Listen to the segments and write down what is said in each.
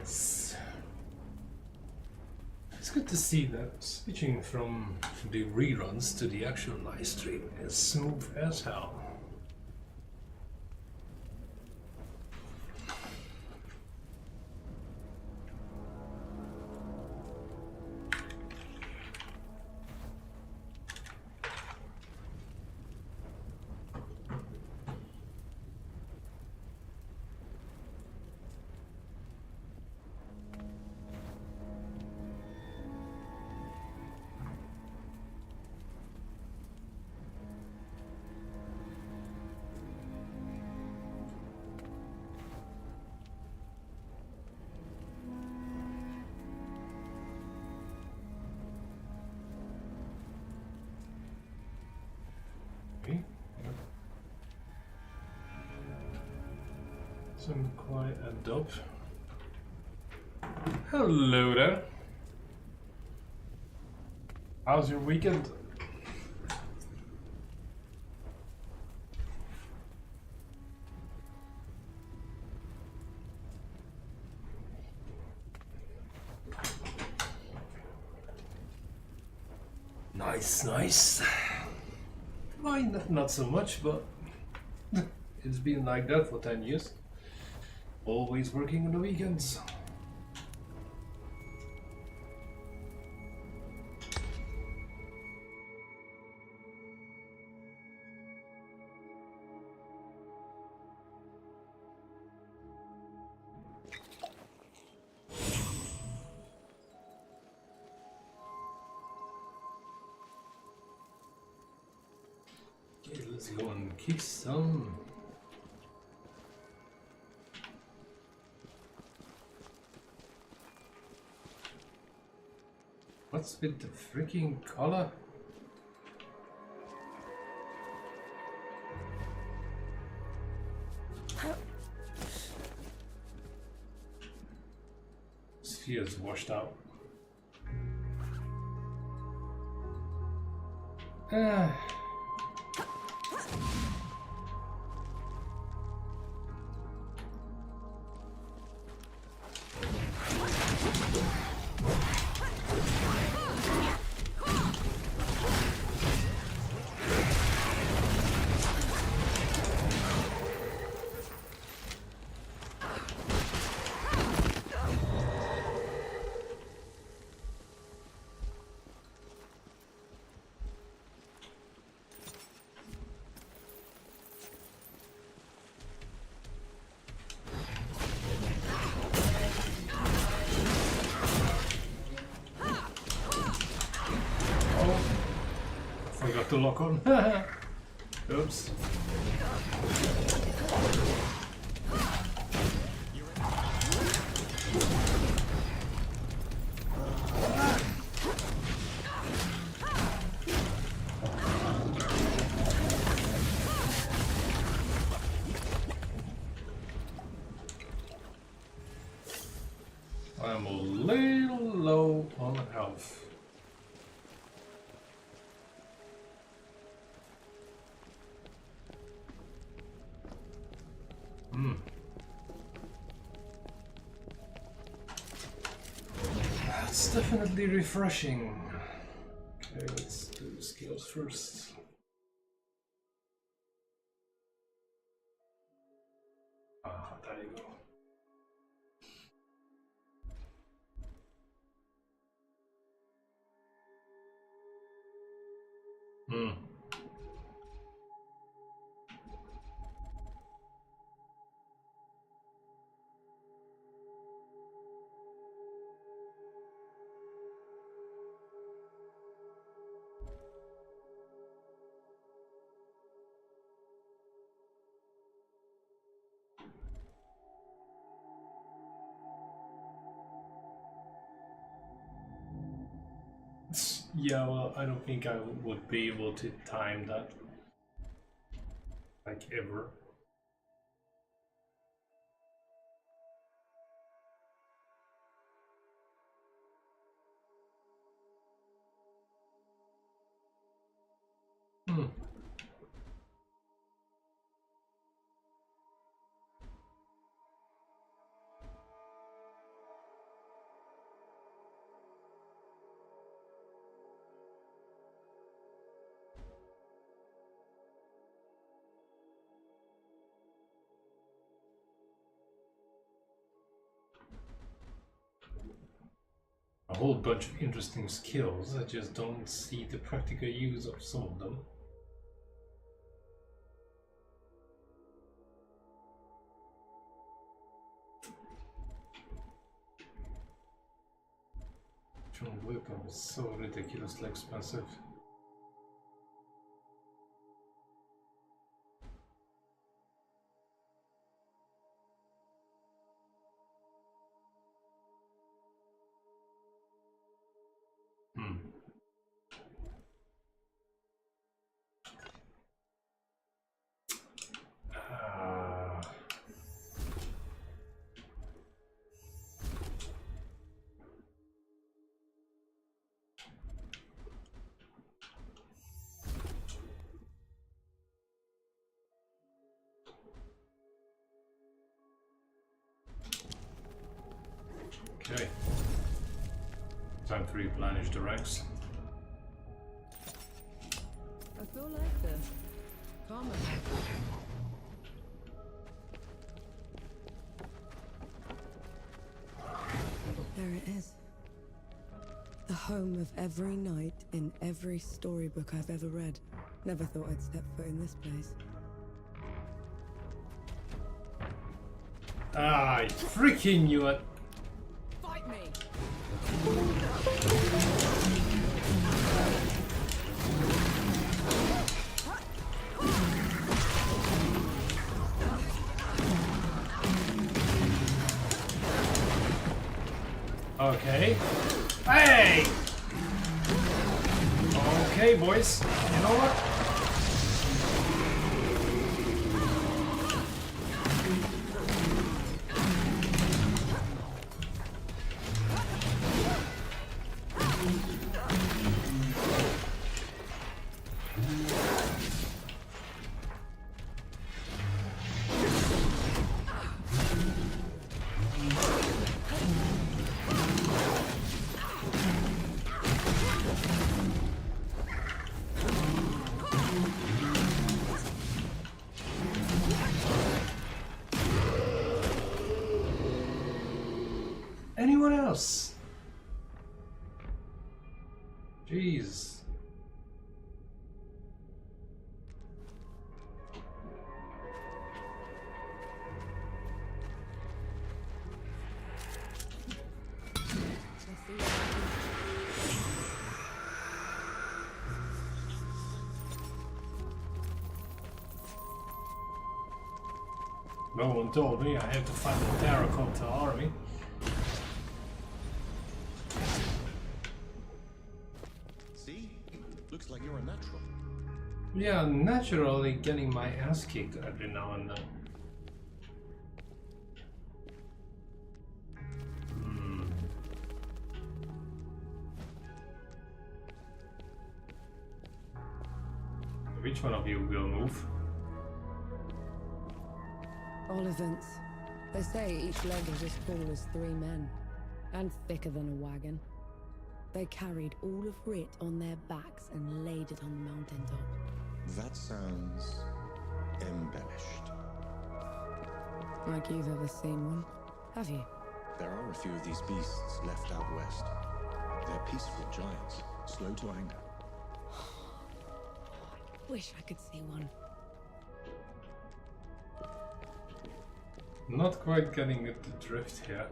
Yes. It's good to see that switching from the reruns to the actual live stream is smooth as hell. Some quiet and dope. Hello there. How's your weekend? Nice. Mine, not so much, but it's been like that for 10 years. Always working on the weekends. Okay, let's go and kick some. What's with the freaking color? Sphere is washed out. Forgot to lock on. Oops. I'm a little low on health. That's definitely refreshing. Okay, let's do the skills first. Ah, there you go. Yeah, well, I don't think I would be able to time that, like, ever. a whole bunch of interesting skills. I just don't see the practical use of some of them. Strong weapon is so ridiculously expensive. Okay. Time to replenish the ranks. I feel like the karma. There it is. The home of every knight in every storybook I've ever read. Never thought I'd step foot in this place. Ah, I freaking knew it! Fight me! Okay. Hey! Okay, boys. You know what? Anyone else? Jeez. No one told me I had to find the terracotta army. See? Looks like you're a natural. Yeah, I'm naturally getting my ass kicked every now and then. Which one of you will move? All events. They say each leg is as tall as 3 men, and thicker than a wagon. They carried all of Writ on their backs and laid it on the mountaintop. That sounds embellished. Like you've ever seen one, have you? There are a few of these beasts left out west. They're peaceful giants, slow to anger. Wish I could see one. Not quite getting at the drift here.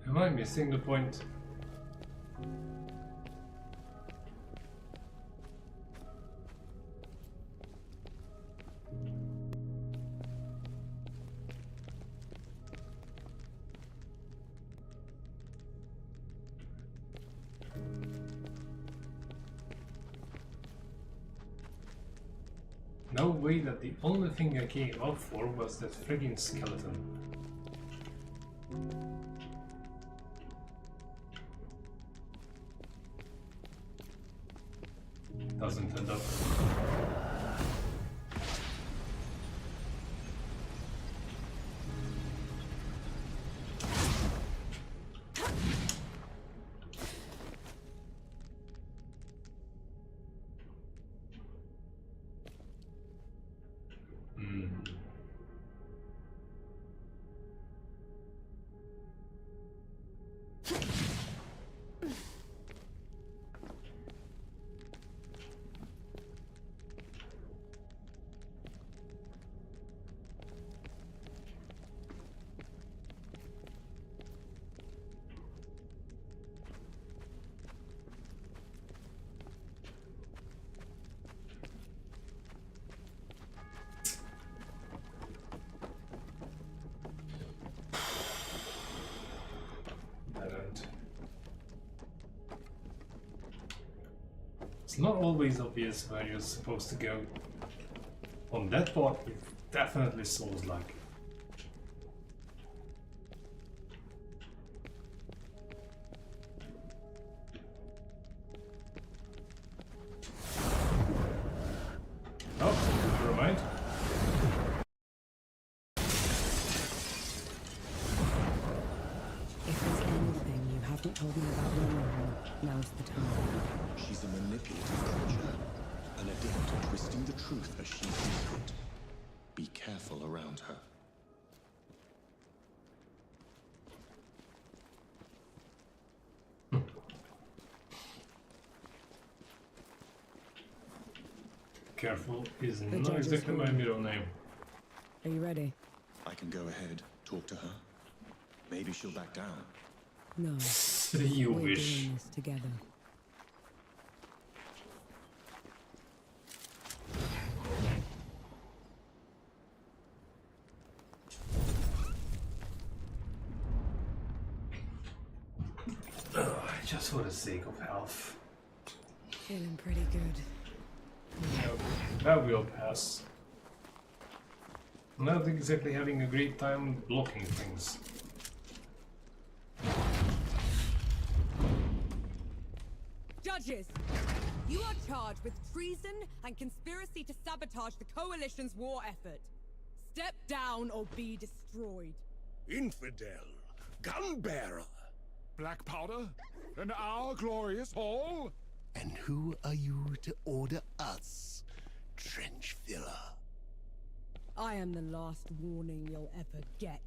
Am I missing the point? No way that the only thing I came up for was that friggin' skeleton. Doesn't end up. It's not always obvious where you're supposed to go. On that part, it definitely sounds like. Oh, never mind. If there's anything you haven't told me about your mom, now's the time. She's a manipulative creature, an adept at twisting the truth as she sees it. Be careful around her. Careful is not exactly my middle name. Are you ready? I can go ahead, talk to her. Maybe she'll back down. No. You We're wish. doing this together. Just for the sake of health. Feeling pretty good. Yeah, that will pass. Not exactly having a great time blocking things. Judges, you are charged with treason and conspiracy to sabotage the Coalition's war effort. Step down or be destroyed. Infidel, gunbearer. Black powder? In our glorious hall? And who are you to order us, trench filler? I am the last warning you'll ever get.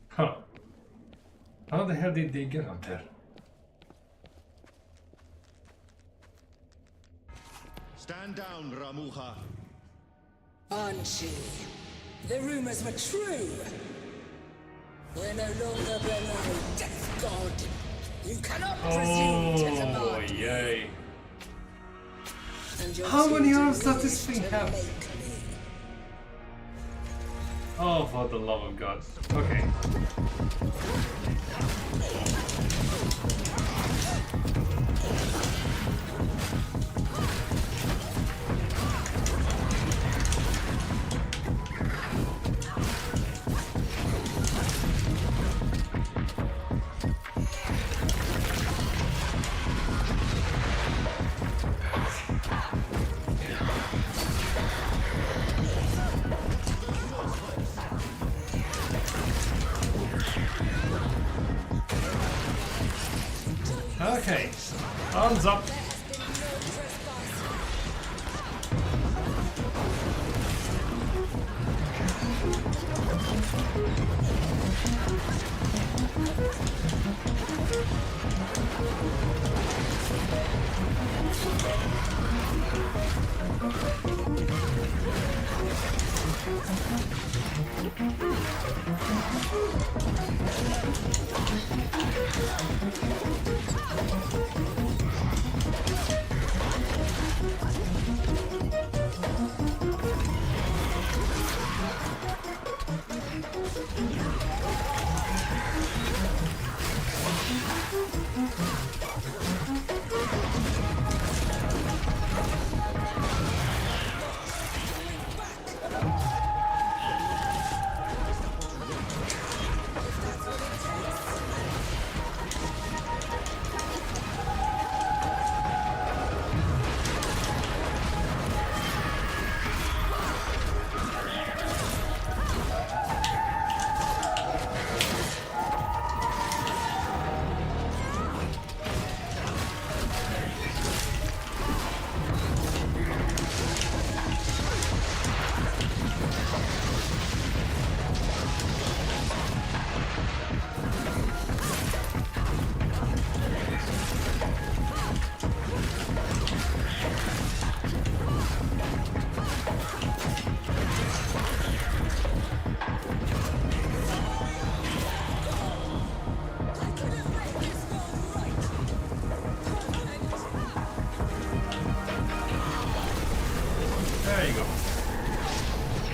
Huh. How the hell did they get up there? Stand down, Ramuha. Anshi, the rumors were true. We're no longer below Death God. You cannot presume to Oh, command me. yay. And you're How many too arms does this deluded thing to have? make me. Oh, for the love of God. Okay. Okay, arms up.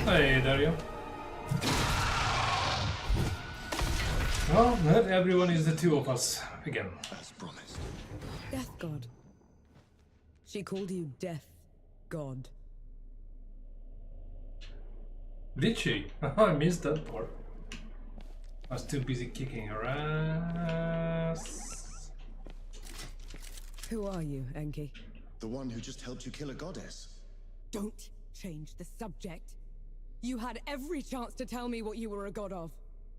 Hey, Dario. Well, not everyone is the two of us again. As promised. Death God. She called you Death God. Did she? I missed that part. I was too busy kicking her ass. Who are you, Enki? The one who just helped you kill a goddess. Don't change the subject. You had every chance to tell me what you were a god of.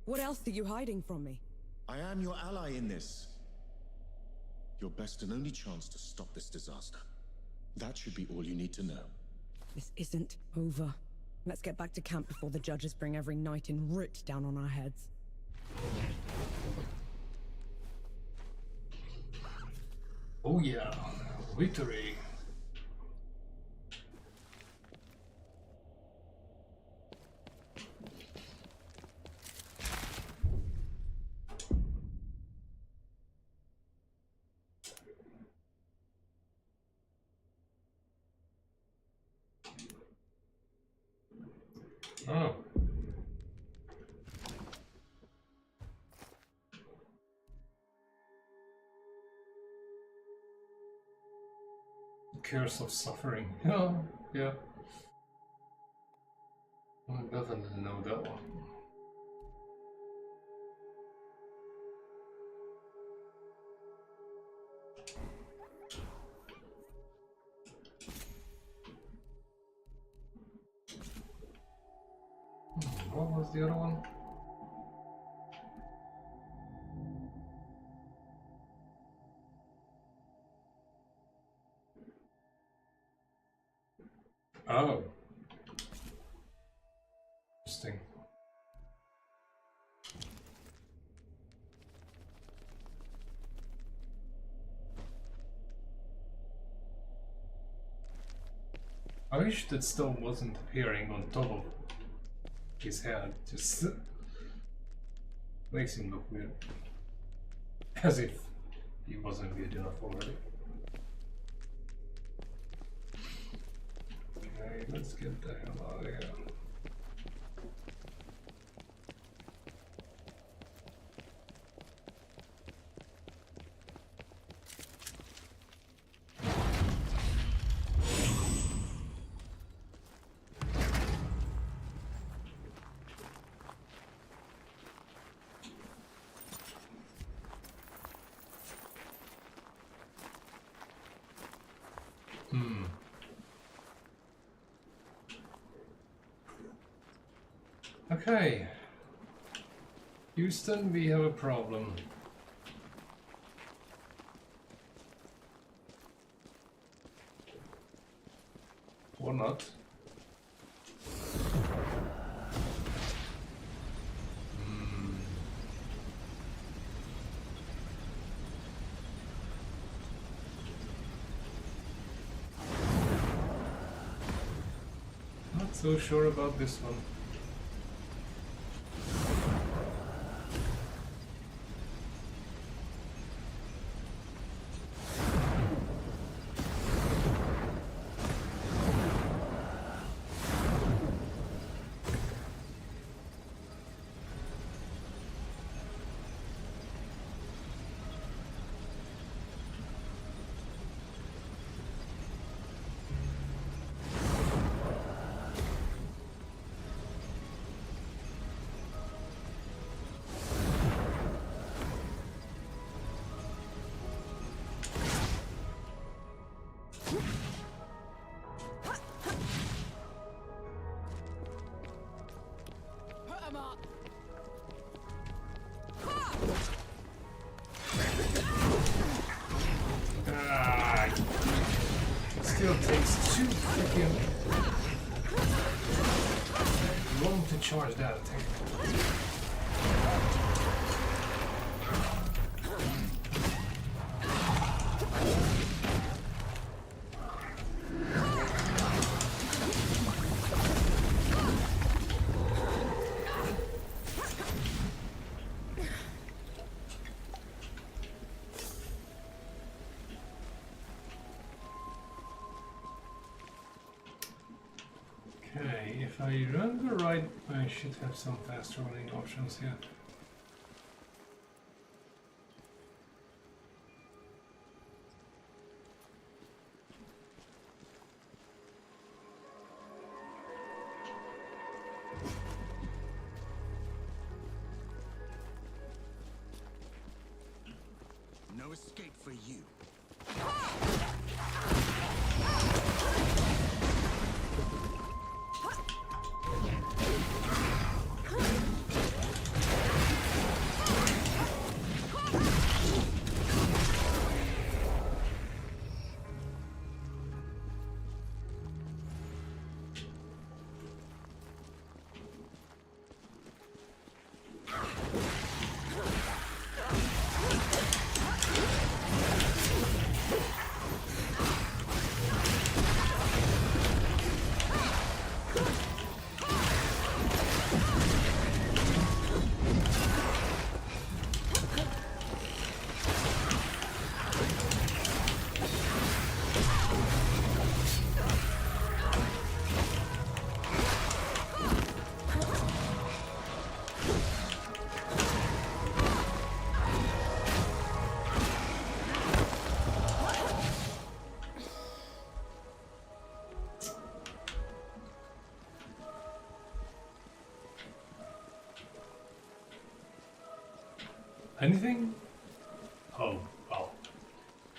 What else are you hiding from me? I am your ally in this. Your best and only chance to stop this disaster. That should be all you need to know. This isn't over. Let's get back to camp before the judges bring every knight in Rit down on our heads. Oh yeah, victory. Oh. Curse of suffering. Oh, yeah. I definitely know that one. What was the other one? Oh. Interesting. I wish that stone wasn't appearing on top of his head. Just makes him look weird. As if he wasn't weird enough already. Okay, let's get the hell out of here. Okay. Houston, we have a problem. Or not. Not so sure about this one. Still takes too freaking long to charge that attack. Okay, if If I remember right, I should have some fast rolling options here. No escape for you. Anything? Oh, well.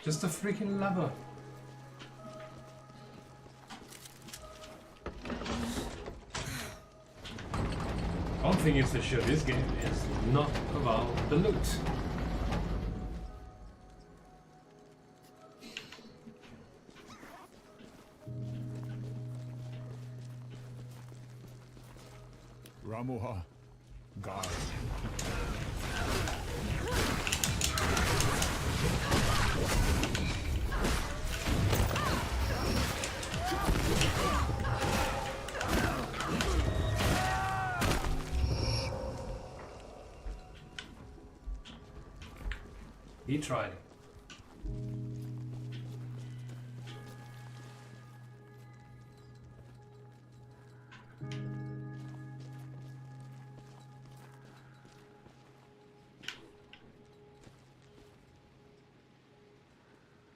Just a freaking lever. One thing is for sure, this game is not about the loot. Ramuha, God. He tried.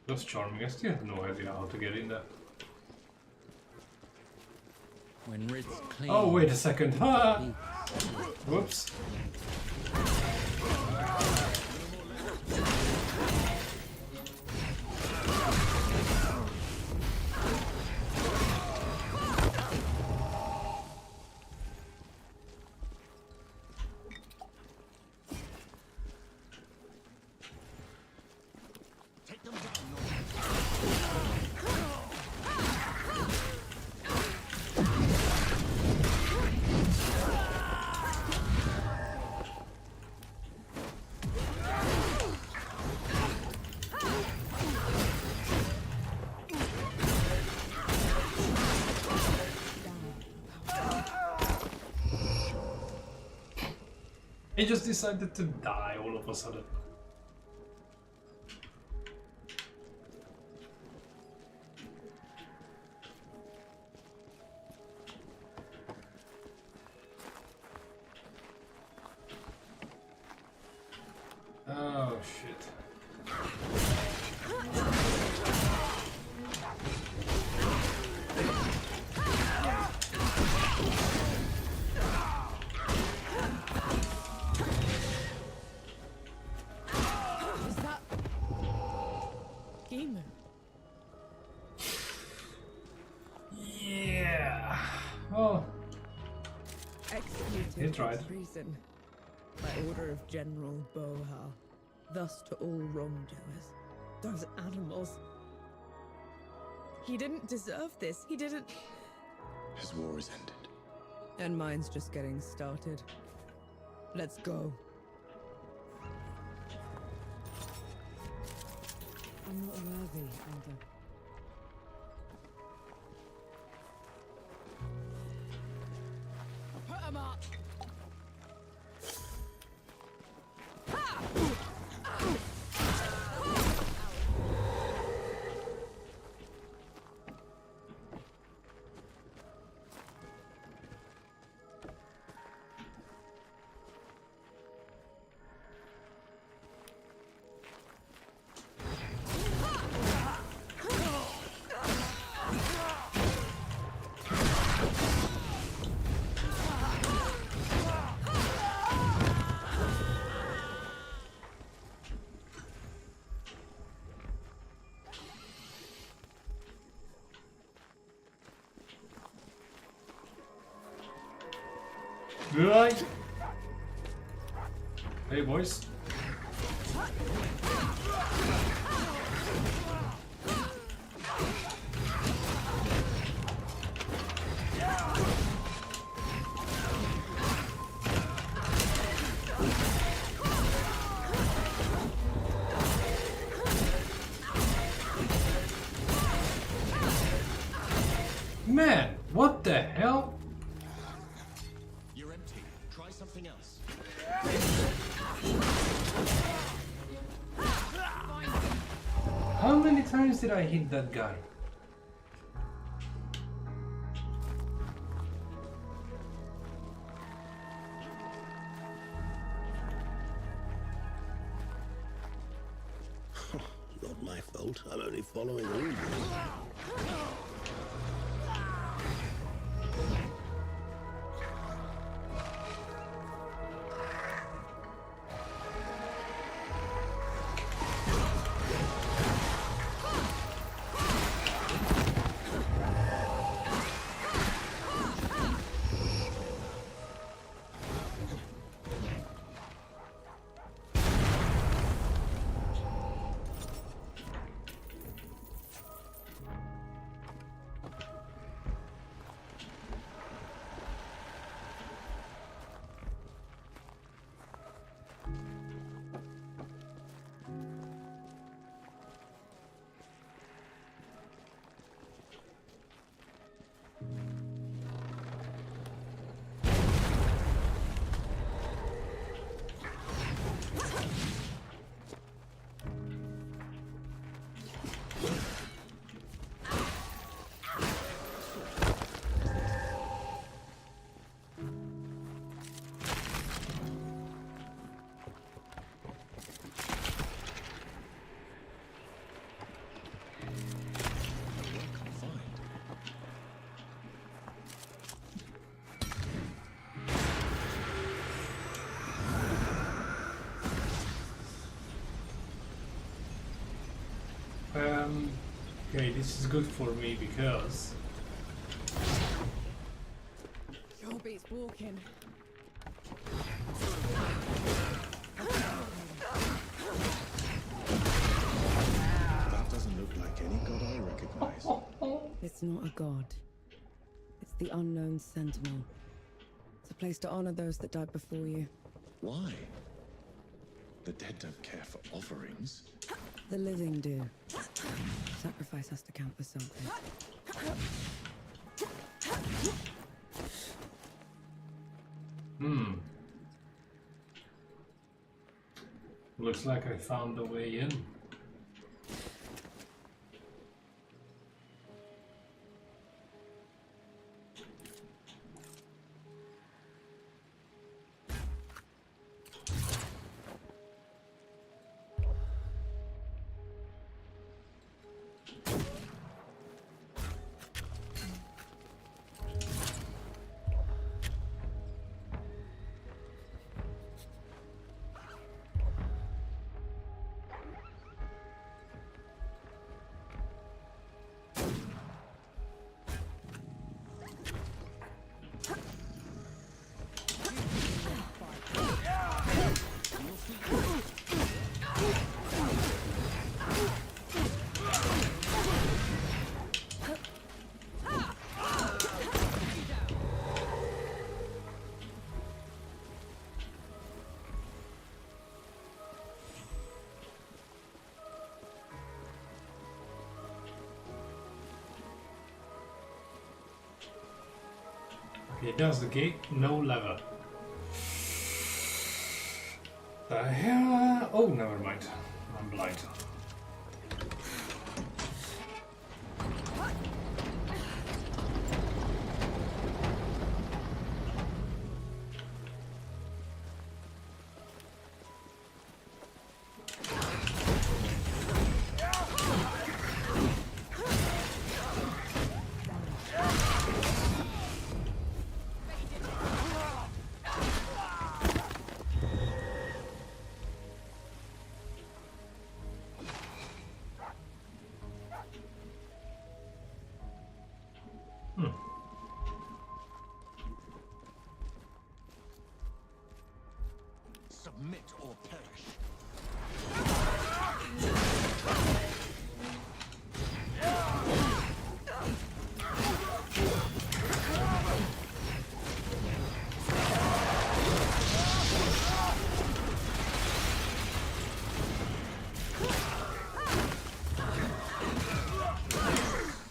That's charming. I still have no idea how to get in there. When writ's clean. Oh, wait a second. Ah! Whoops. Take them down, He just decided to die all of a sudden. Oh shit. Is that demon? Yeah. Oh. Executed He tried. for treason by order of General Boha. Thus to all wrongdoers. Those animals. He didn't deserve this. He didn't. His war is ended. And mine's just getting started. Let's go. I'm not worthy, Elder. Put him up! Do I? Hey, boys. Man, what the hell? You're empty. Try something else. How many times did I hit that guy? Not my fault. I'm only following orders. Okay, this is good for me because Sure beats walking. That doesn't look like any god I recognize. It's not a god. It's the unknown sentinel. It's a place to honor those that died before you. Why? The dead don't care for offerings. The living do. Sacrifice has to count for something. looks like I found the way in. Okay, that's the gate, no lever. The hell? Oh, never mind. I'm blind. Submit or perish.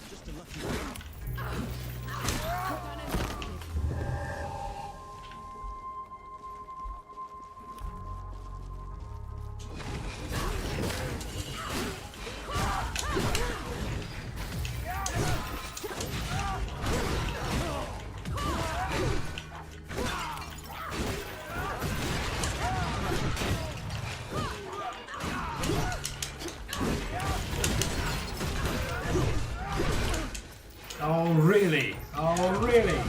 Just a lucky Oh really? Oh really?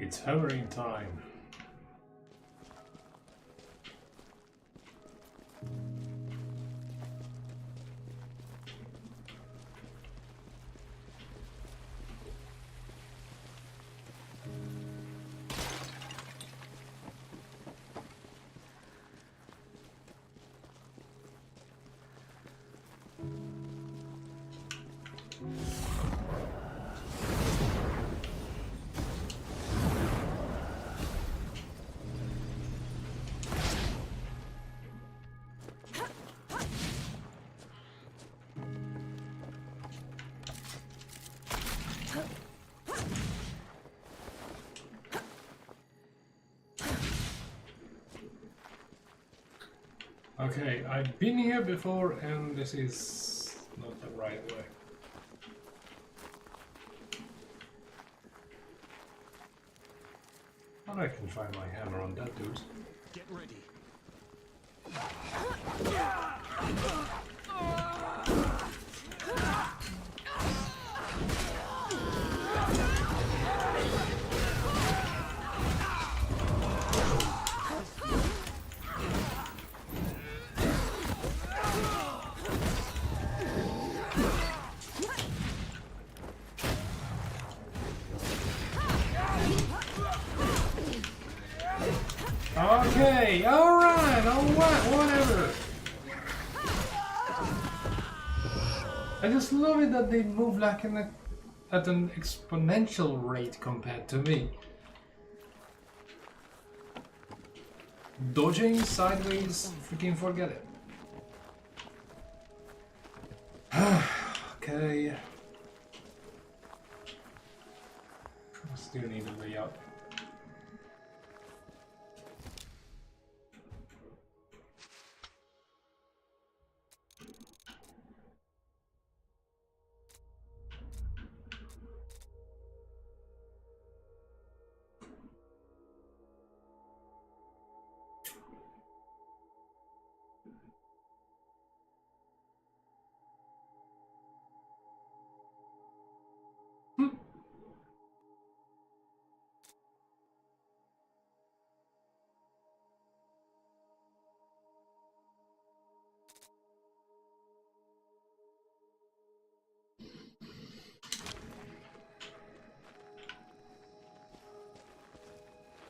It's hovering time. Okay, I've been here before and this is not the right way. But I can try my hammer on that dude. Get ready. Okay, alright, whatever. I just love it that they move like at an exponential rate compared to me. Dodging sideways, freaking forget it. Okay. Still need a way out.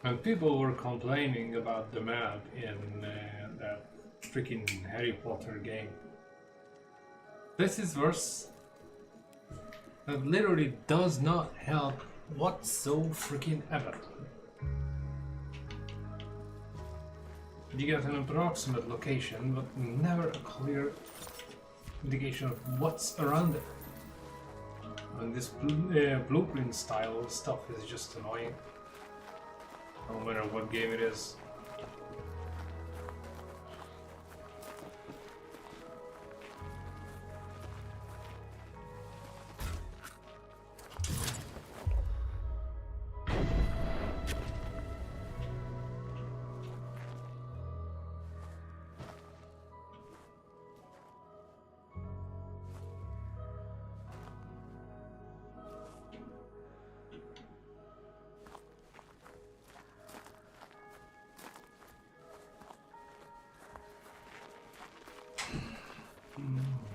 And people were complaining about the map in that freaking Harry Potter game. This is worse. That literally does not help whatsoever freaking ever. You get an approximate location, but never a clear indication of what's around it. And this blueprint style stuff is just annoying. No matter what game it is.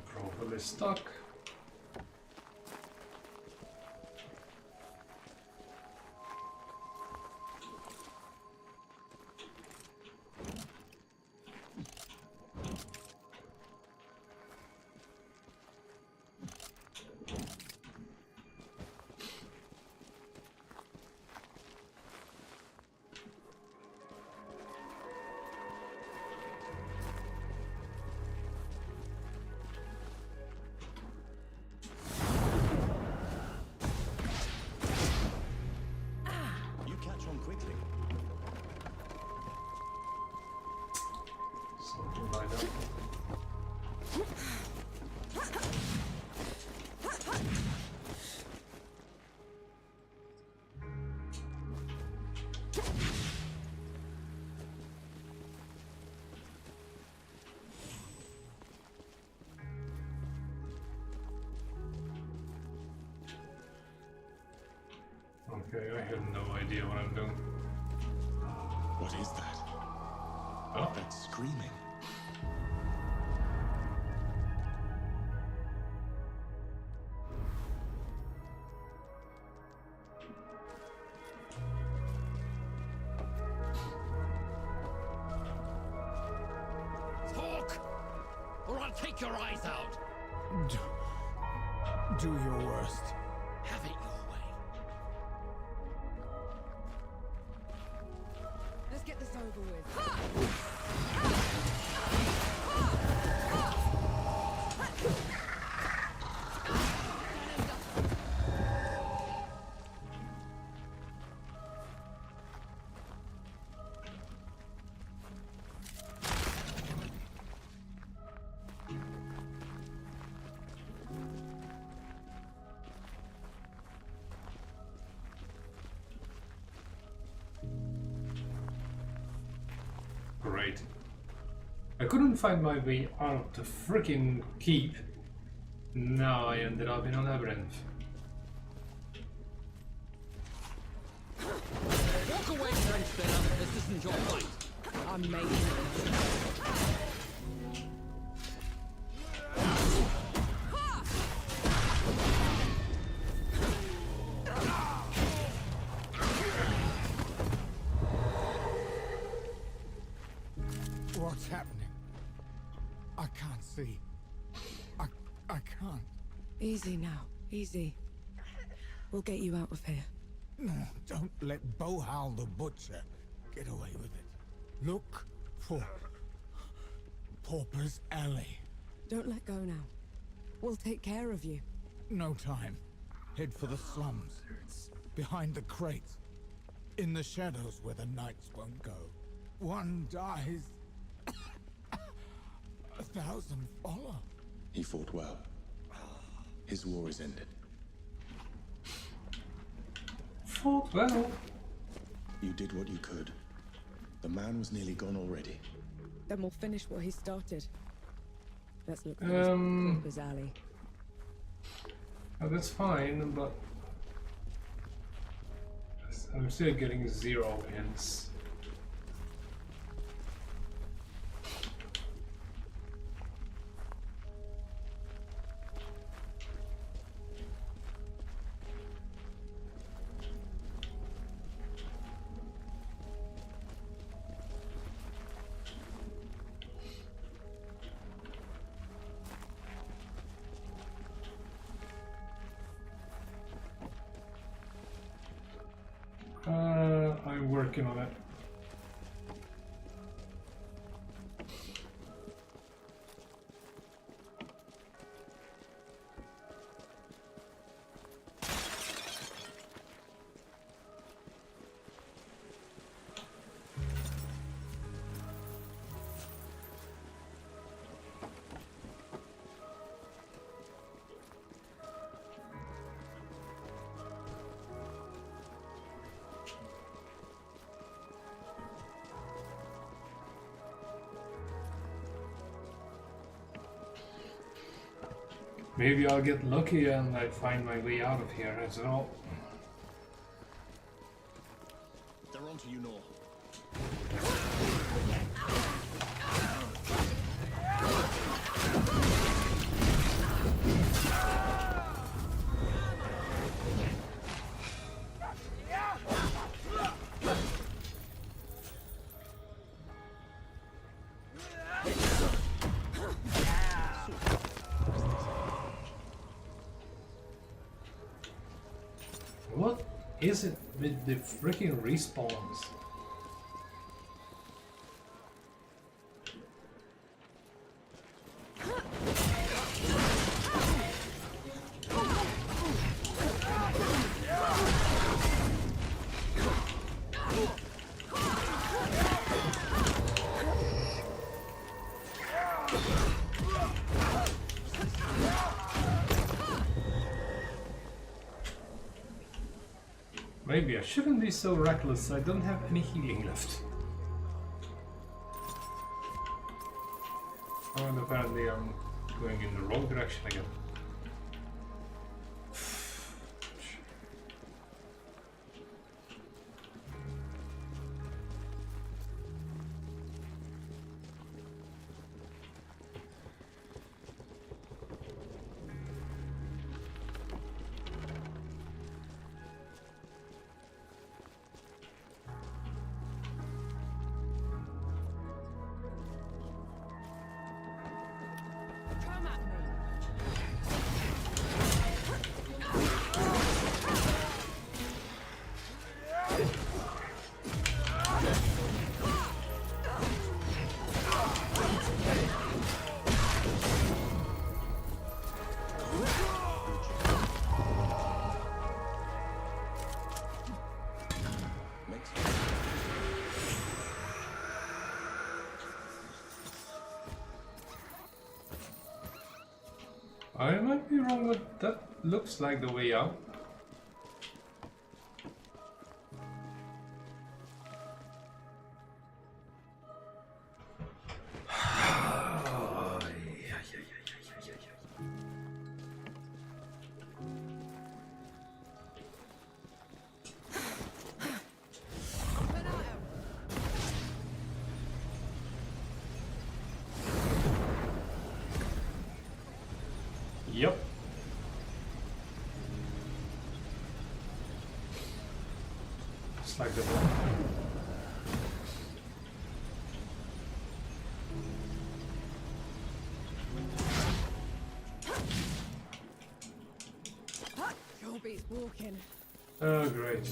Properly stuck. Something like that. Okay, I have no idea what I'm doing. What is that? Oh. That's screaming. Talk, or I'll take your eyes out. Do your worst. Have it your way. Let's get this over with. Great. I couldn't find my way out the freaking keep. Now I ended up in a labyrinth. Walk away, French spinner. This isn't your fight. I'm making it. What's happening? I can't see. I can't. Easy now, easy. We'll get you out of here. No, don't let Bohal the Butcher get away with it. Look for Pauper's Alley. Don't let go now. We'll take care of you. No time. Head for the slums. Behind the crates. In the shadows where the knights won't go. One dies. 1,000 follow. He fought well. His war is ended. Fought well. You did what you could. The man was nearly gone already. Then we'll finish what he started. Let's look for his alley. Oh, that's fine, but I'm still getting 0 hints. working on it. Maybe I'll get lucky and I find my way out of here as well. They're onto you, Nor. What is it with the freaking respawns? Maybe I shouldn't be so reckless, I don't have any healing left. Oh, and apparently I'm going in the wrong direction again. Come at me. I might be wrong, but that looks like the way out. Yep. Just like the one. Your beats walking. Oh, great.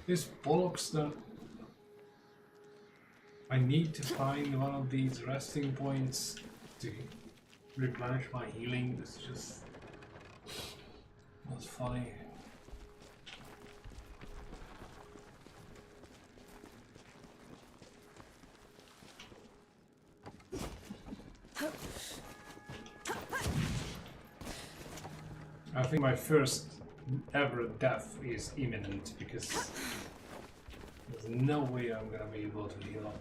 This bollocks that I need to find one of these resting points to replenish my healing. This just was funny. I think my first ever death is imminent because there's no way I'm gonna be able to heal up.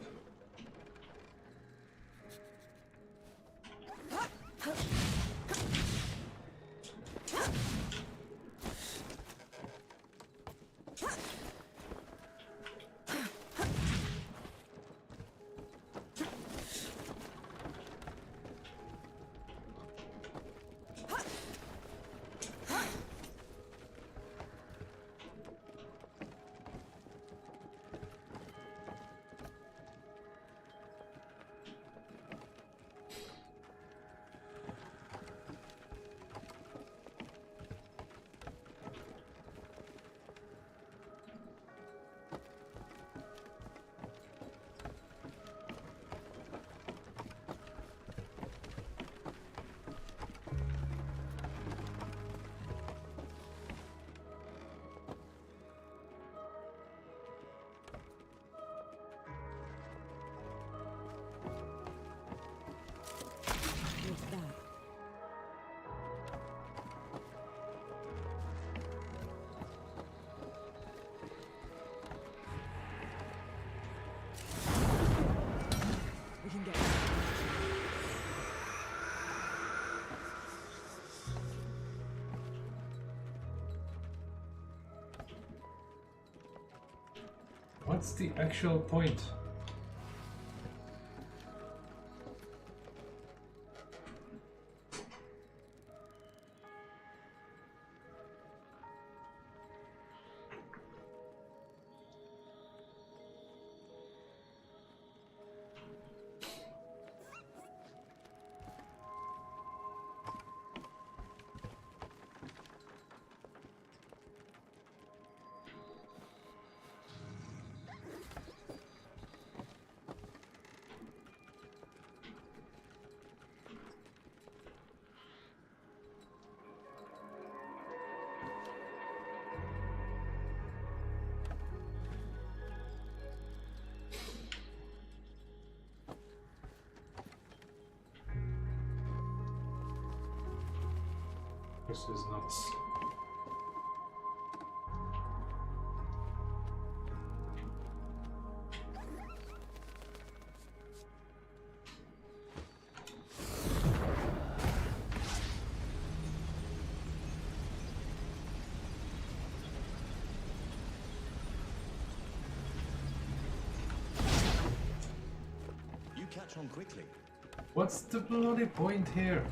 What's the actual point? This is nuts. You catch on quickly. What's the bloody point here?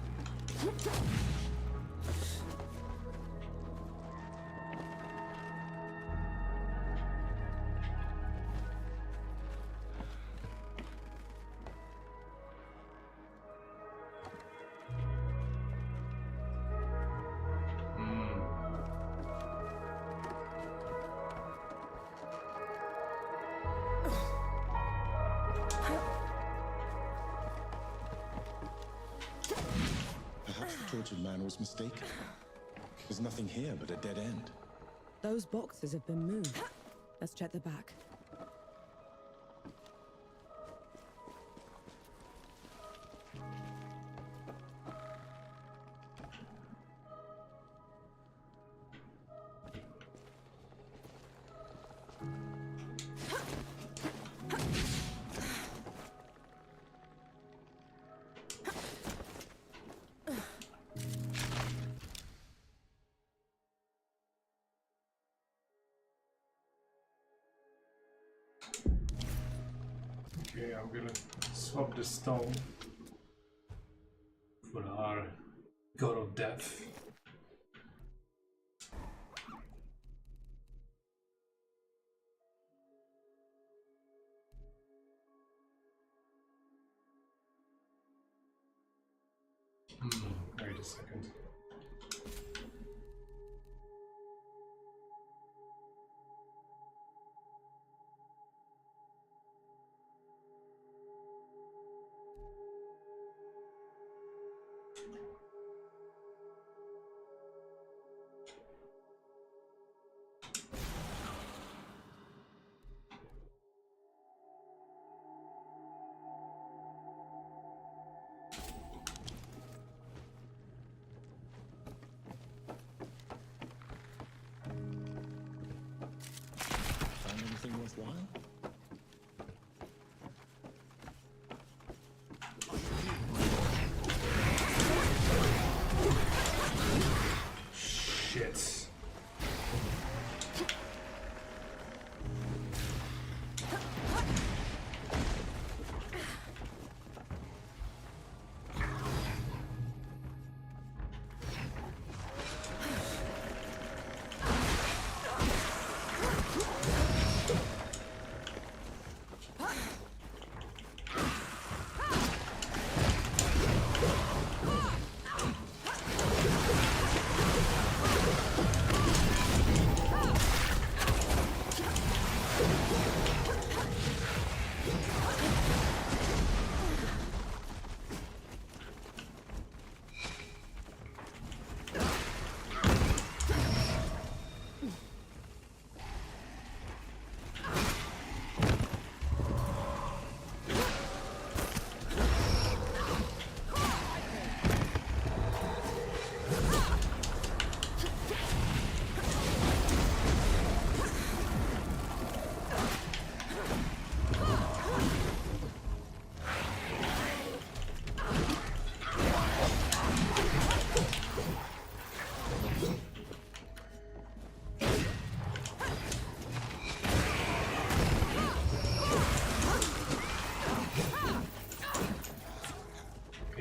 Perhaps the tortured man was mistaken. There's nothing here but a dead end. Those boxes have been moved. Let's check the back. Okay, I'm gonna swap the stone for our god of death. Wait a second. Found anything worthwhile? Shit.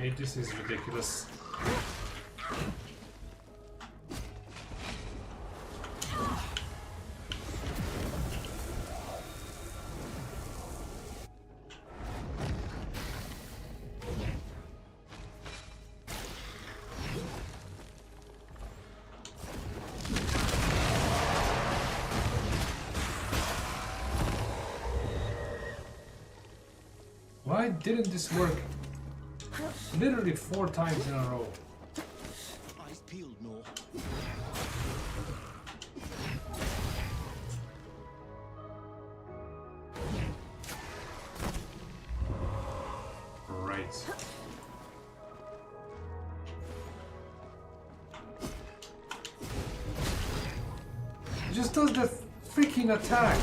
Okay, this is ridiculous. Why didn't this work? Literally 4 times in a row. Eyes peeled, Nor. Right. It just does the freaking attack.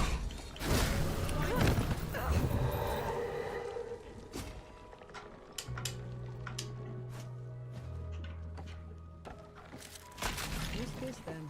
What's this then?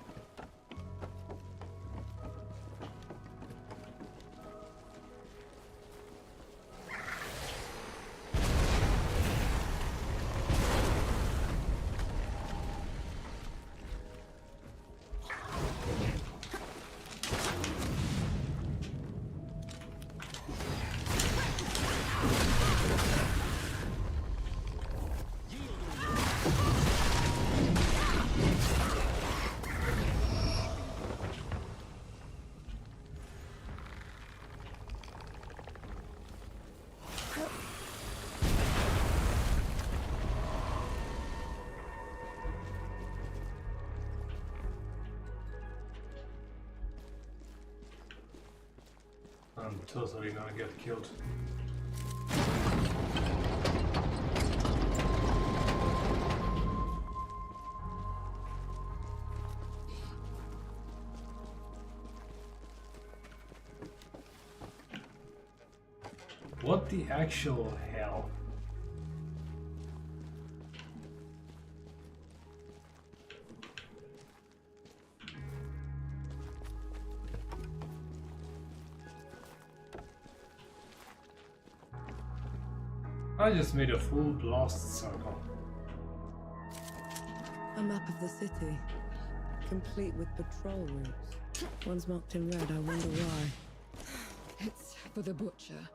I'm totally gonna get killed. What the actual hell? I just made a full blast circle. A map of the city, complete with patrol routes. One's marked in red, I wonder why. It's for the butcher.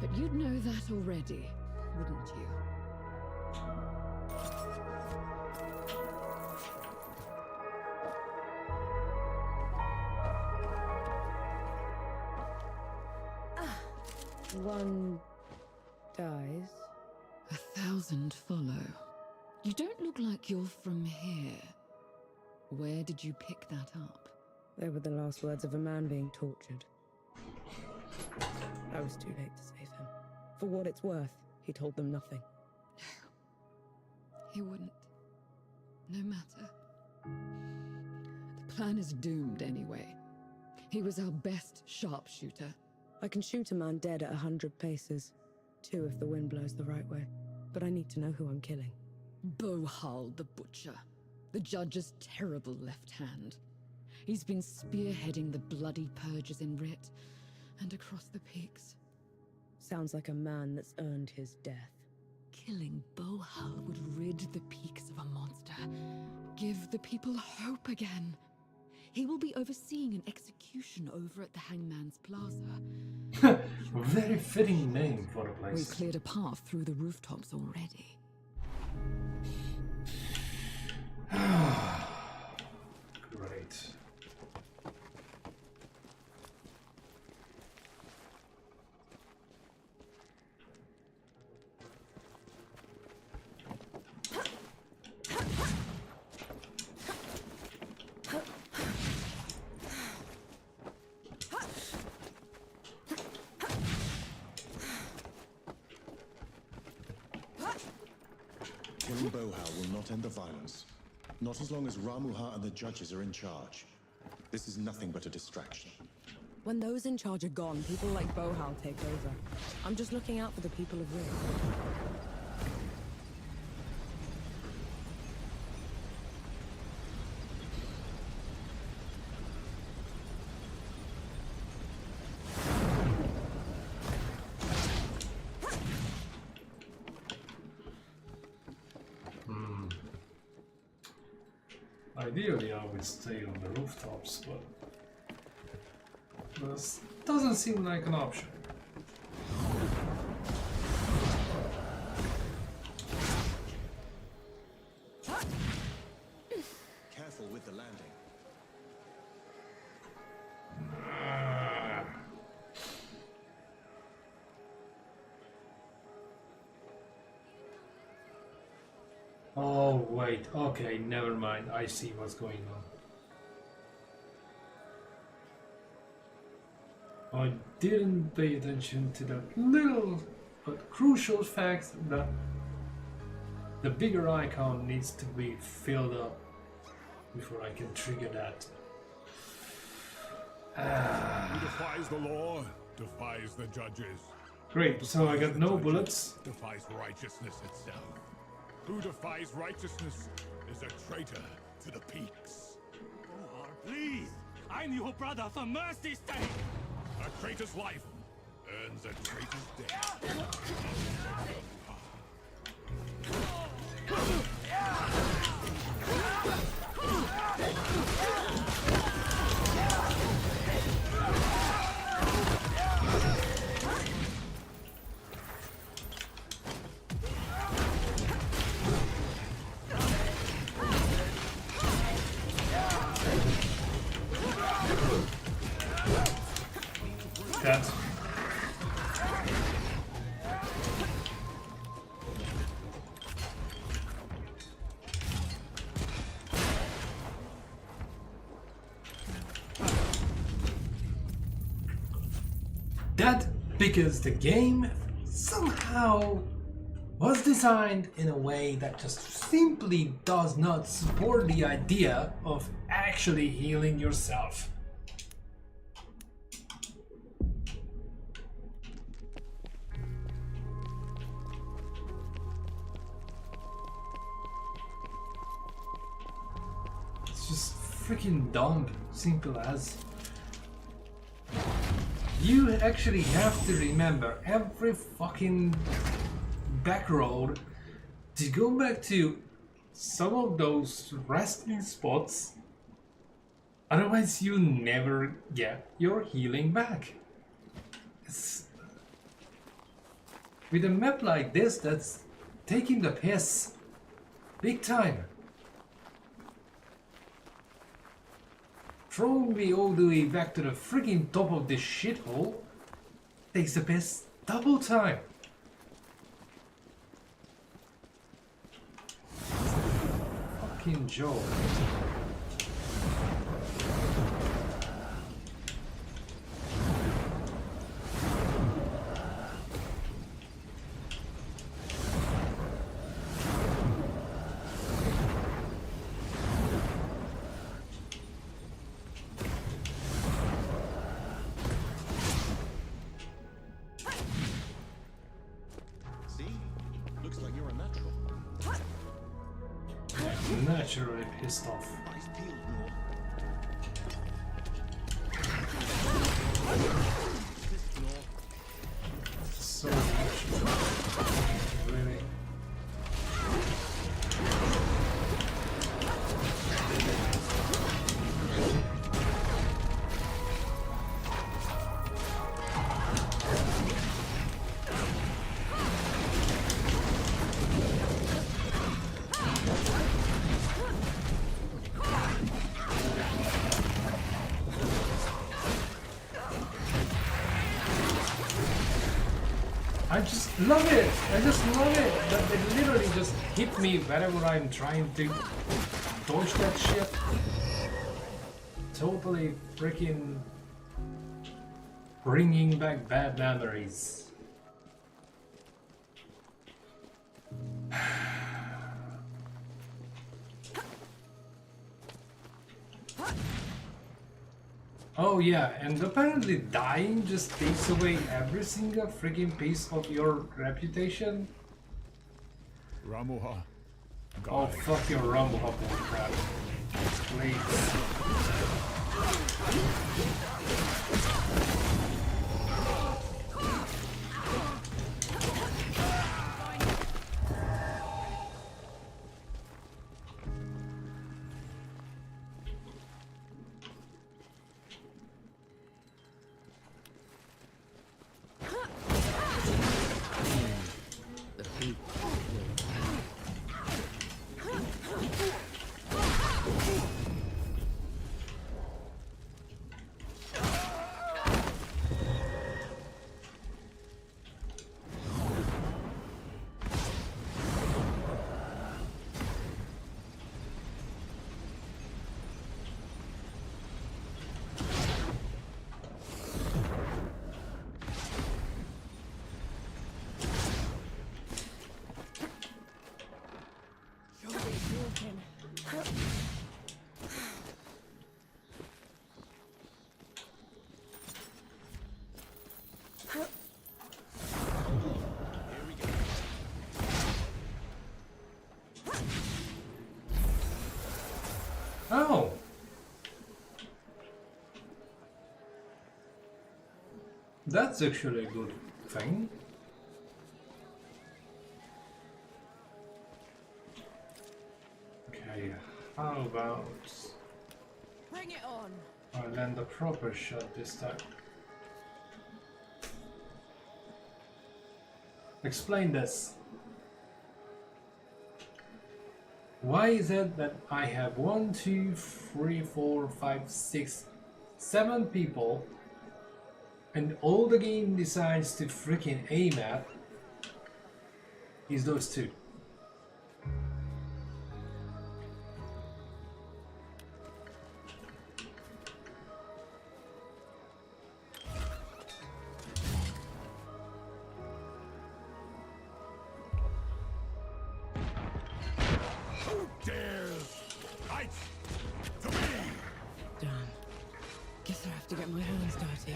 But you'd know that already, wouldn't you? One dies. 1,000 follow. You don't look like you're from here. Where did you pick that up? They were the last words of a man being tortured. I was too late to save him. For what it's worth, he told them nothing. He wouldn't. No matter. The plan is doomed anyway. He was our best sharpshooter. I can shoot a man dead at 100 paces. 2 if the wind blows the right way. But I need to know who I'm killing. Bohal the Butcher. The judge's terrible left hand. He's been spearheading the bloody purges in Writ and across the peaks. Sounds like a man that's earned his death. Killing Bohal would rid the peaks of a monster. Give the people hope again. He will be overseeing an execution over at the Hangman's Plaza. Very fitting name for the place. We've cleared a path through the rooftops already. Great. Killing Bohal will not end the violence. Not as long as Ramuha and the judges are in charge. This is nothing but a distraction. When those in charge are gone, people like Bohal take over. I'm just looking out for the people of Writ. Ideally, I would stay on the rooftops, but this doesn't seem like an option. Careful with the landing. Oh wait, okay, never mind. I see what's going on. I didn't pay attention to that little but crucial fact that the bigger icon needs to be filled up before I can trigger that. Who defies the law, defies the judges. Great, so I got no bullets. Defies righteousness itself. Who defies righteousness is a traitor to the peaks. Oh, please! I'm your brother, for mercy's sake! A traitor's life earns a traitor's death. That. That because the game somehow was designed in a way that just simply does not support the idea of actually healing yourself. It's just freaking dumb, simple as. You actually have to remember every fucking back road to go back to some of those resting spots. Otherwise you never get your healing back. With a map like this, that's taking the piss. Big time. Throwing me all the way back to the freaking top of this shithole takes the piss double time. Fucking joke. Naturally pissed off. So much. Really. I just love it! I just love it! That they literally just hit me wherever I'm trying to dodge that shit. Totally freaking bringing back bad memories. Oh yeah, and apparently dying just takes away every single freaking piece of your reputation. Ramuha. Oh fuck your Ramuha crap. Please. That's actually a good thing. Okay, how about Bring it on. I land a proper shot this time? Explain this. Why is it that I have 1, 2, 3, 4, 5, 6, 7 people, and all the game decides to freaking aim at is those 2? Who dares fight to me? Damn. Guess I have to get my hands dirty.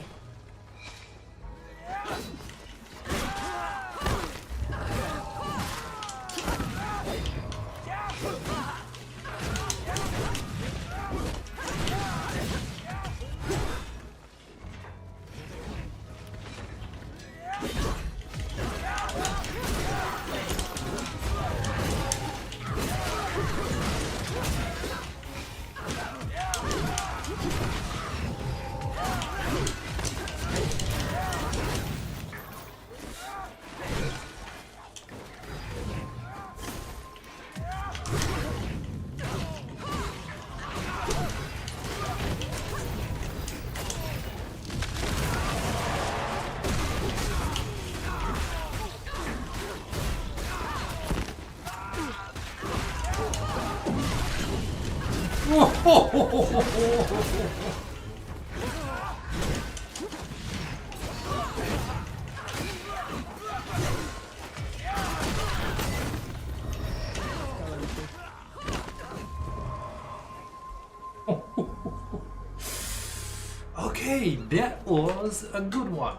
Okay, that was a good one.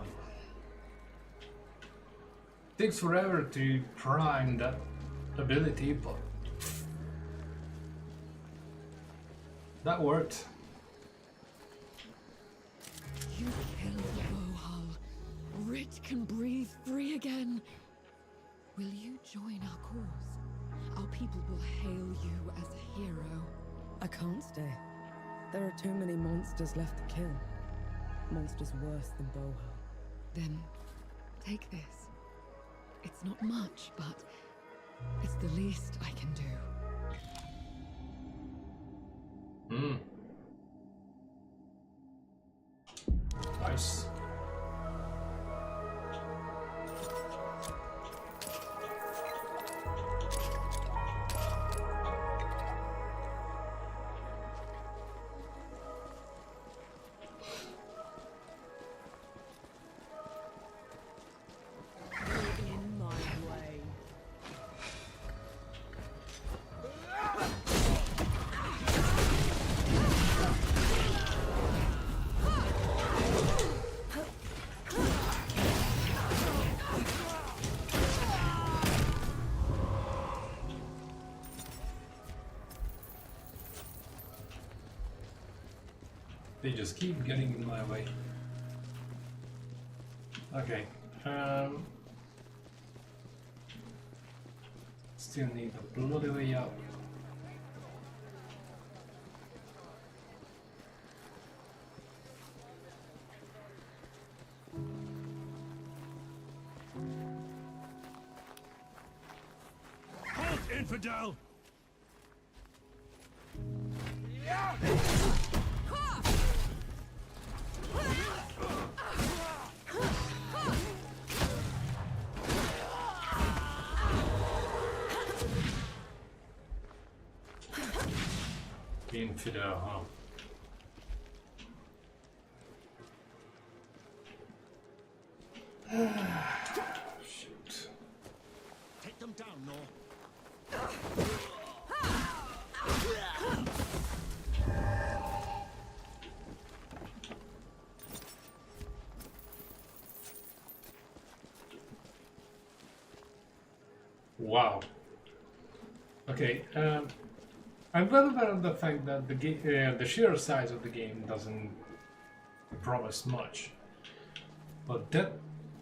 Takes forever to prime that ability, but that worked. You killed Bohal. Rit can breathe free again. Will you join our cause? Our people will hail you as a hero. I can't stay. There are too many monsters left to kill. Monsters worse than Bohal. Then, take this. It's not much, but it's the least I can do. Nice. In my way. They just keep getting in my way. Okay. Still need a bloody way up. Halt, infidel! Infidel, huh? Shoot. Take them down, Nor. Wow. Okay. I'm well aware of the fact that the sheer size of the game doesn't promise much. But that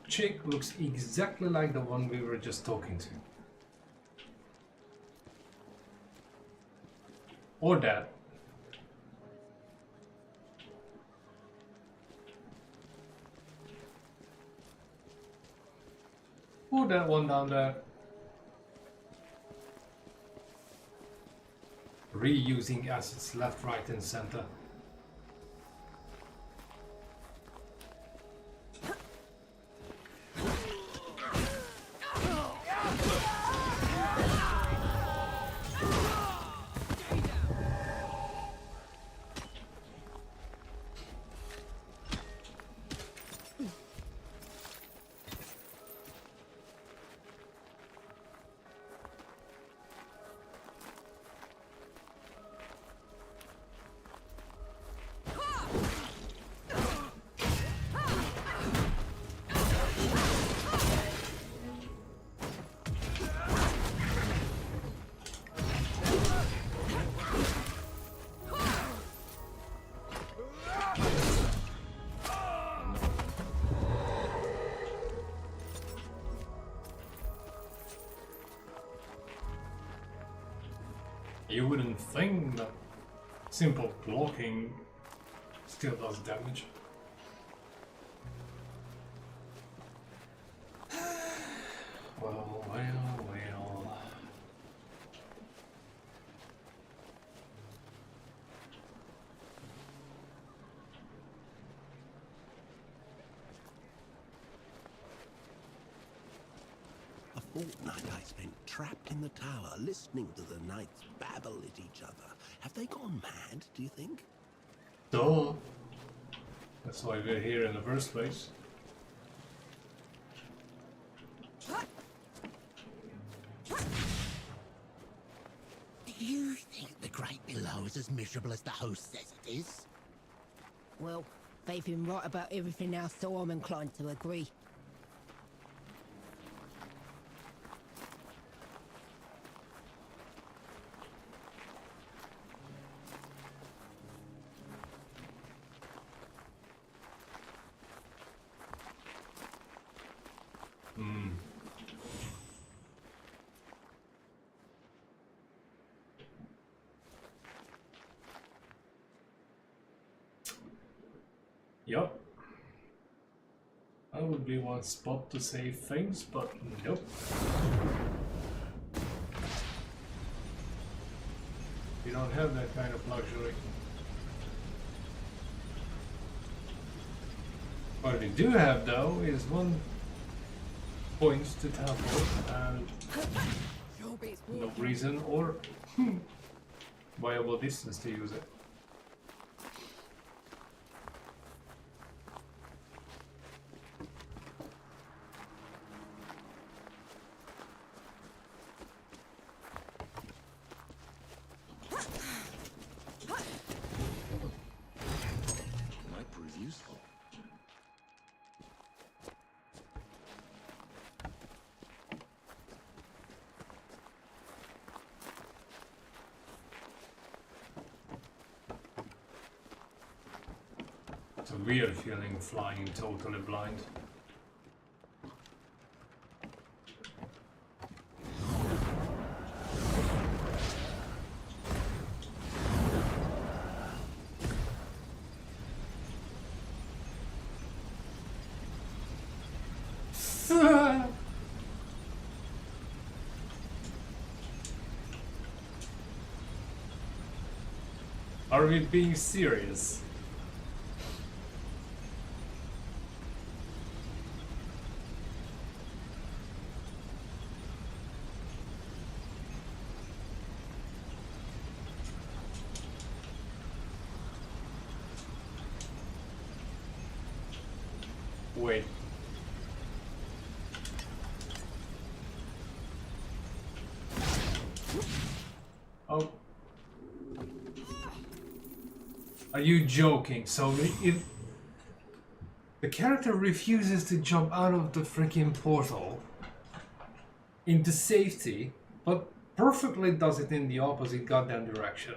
chick looks exactly like the one we were just talking to. Or that. Or that one down there. Reusing assets left, right and center. You wouldn't think that simple blocking still does damage. Well, well, well. A fortnight I spent trapped in the tower, listening to the knights babble at each other. Have they gone mad, do you think? Duh. That's why we're here in the first place. Do you think the Great Below is as miserable as the host says it is? Well, they've been right about everything else, so I'm inclined to agree. Yup. That would be one spot to save things, but nope. We don't have that kind of luxury. What we do have though is one point to teleport and no reason or viable distance to use it. Might prove useful. It's a weird feeling flying totally blind. Are we being serious? Wait. Oh. Are you joking? So if the character refuses to jump out of the freaking portal into safety, but perfectly does it in the opposite goddamn direction.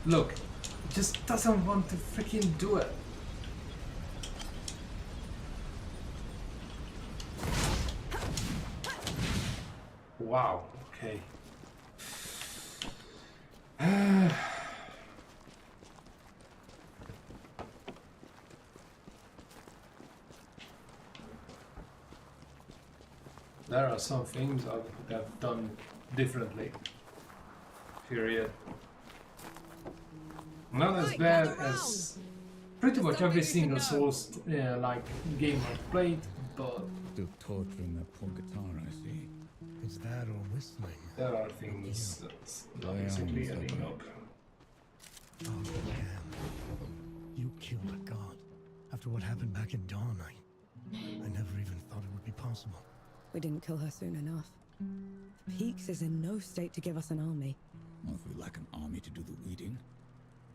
Look, it just doesn't want to freaking do it. Wow, okay. There are some things I would have done differently. Period. Not as bad as pretty much every single Souls like game I've played, but Still torturing that poor guitar, I see. It's that or whistling. there are things that's not basically adding up. Oh, damn. You killed a god. After what happened back in Dawn, I never even thought it would be possible. We didn't kill her soon enough. Peaks is in no state to give us an army. Well, if we lack an army to do the weeding,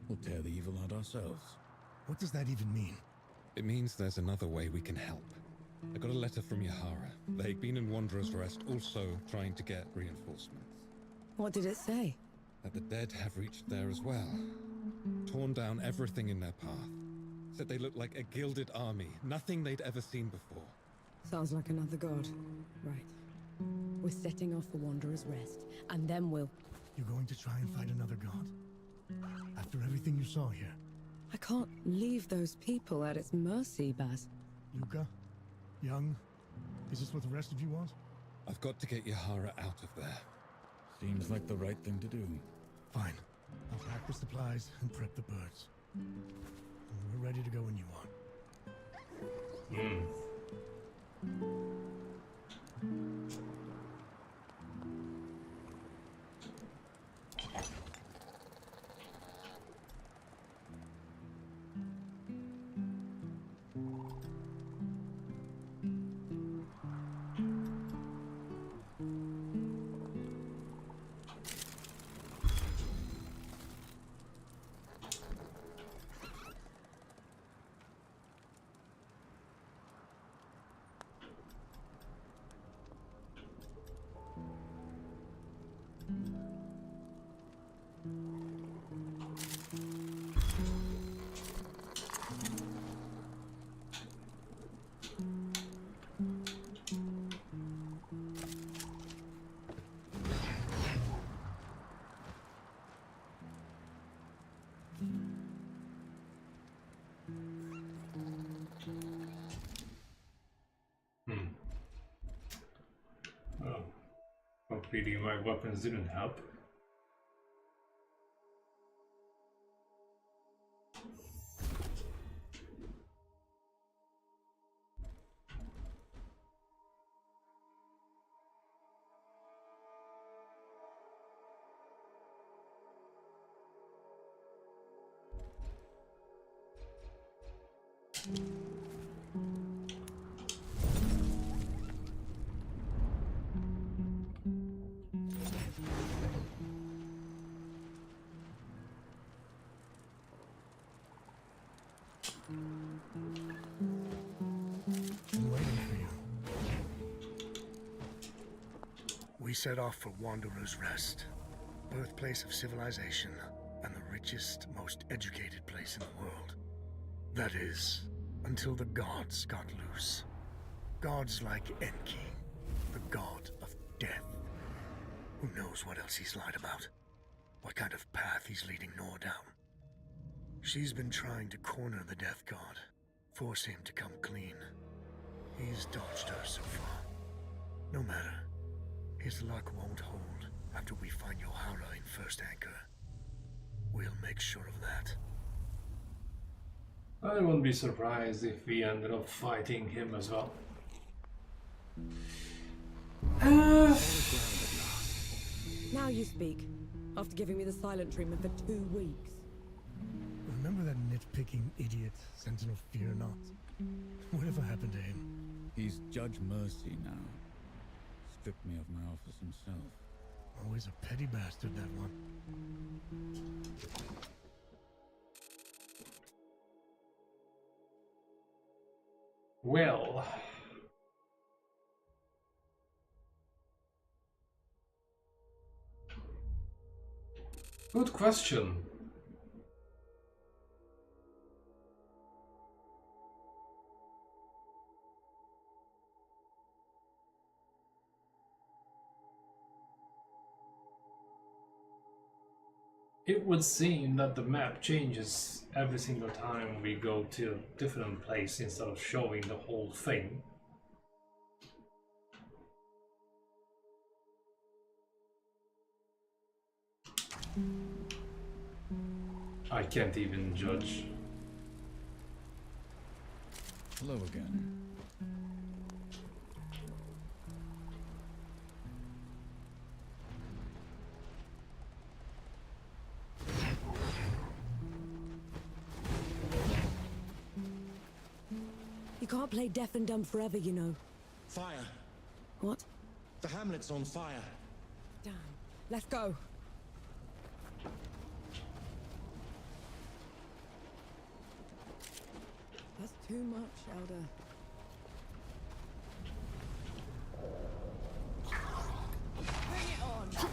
we'll tear the evil out ourselves. What does that even mean? It means there's another way we can help. I got a letter from Yahara. They've been in Wanderer's Rest, also trying to get reinforcements. What did it say? That the dead have reached there as well. Torn down everything in their path. Said they looked like a gilded army, nothing they'd ever seen before. Sounds like another god. Right. We're setting off for Wanderer's Rest, and then we'll... You're going to try and fight another god? After everything you saw here? I can't leave those people at its mercy, Baz. Luca? Young? Is this what the rest of you want? I've got to get Yahara out of there. Seems like the right thing to do. Fine. I'll pack the supplies and prep the birds. We're ready to go when you are. Upgrading my weapons didn't help. I'm waiting for you. We set off for Wanderer's Rest, birthplace of civilization and the richest, most educated place in the world. That is, until the gods got loose. Gods like Enki, the god of death. Who knows what else he's lied about? What kind of path he's leading Nor down? She's been trying to corner the death god, force him to come clean. He's dodged her so far. No matter. His luck won't hold after we find Yahara in First Anchor. We'll make sure of that. I wouldn't be surprised if we ended up fighting him as well. Now you speak, after giving me the silent treatment for 2 weeks. Remember that nitpicking idiot, Sentinel Fear Not? Whatever happened to him? He's Judge Mercy now. Stripped me of my office himself. Always a petty bastard, that one. Well... Good question. It would seem that the map changes every single time we go to a different place instead of showing the whole thing. I can't even judge. Hello again. You can't play deaf and dumb forever, you know. Fire! What? The hamlet's on fire. Damn. Let's go. That's too much, Elder. Bring it on!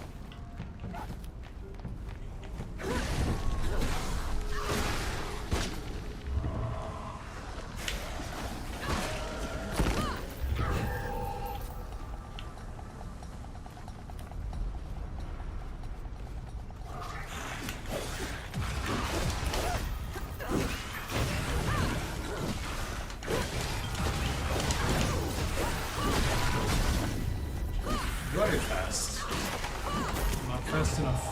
Very fast. Not fast enough.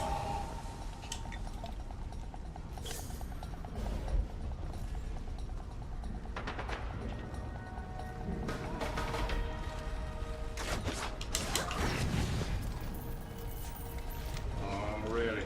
Oh, really?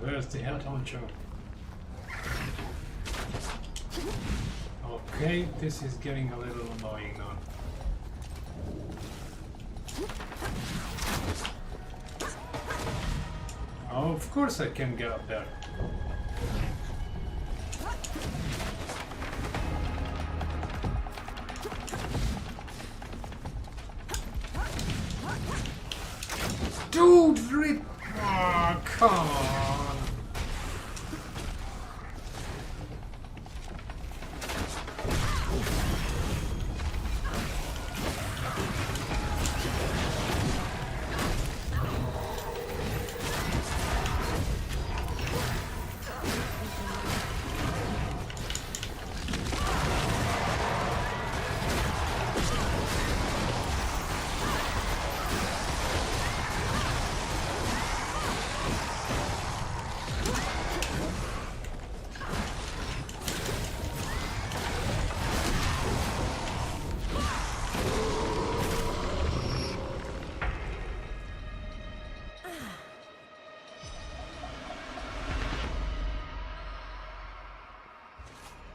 Where's the head honcho? Okay, this is getting a little annoying now. Oh, of course I can get up there. Dude, oh, come on.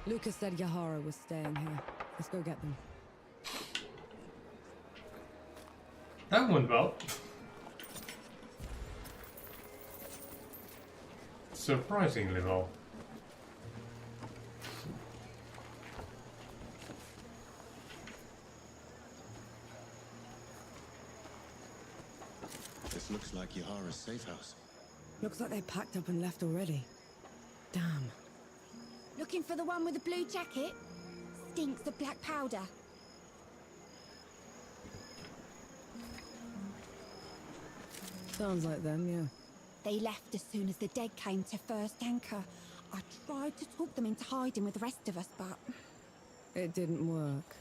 Lucas said Yahara was staying here. Let's go get them. That went well. Surprisingly well. This looks like Yahara's safe house. Looks like they packed up and left already. Damn. Looking for the one with the blue jacket? Stinks of black powder. Sounds like them, yeah. They left as soon as the dead came to first anchor. I tried to talk them into hiding with the rest of us, but... It didn't work.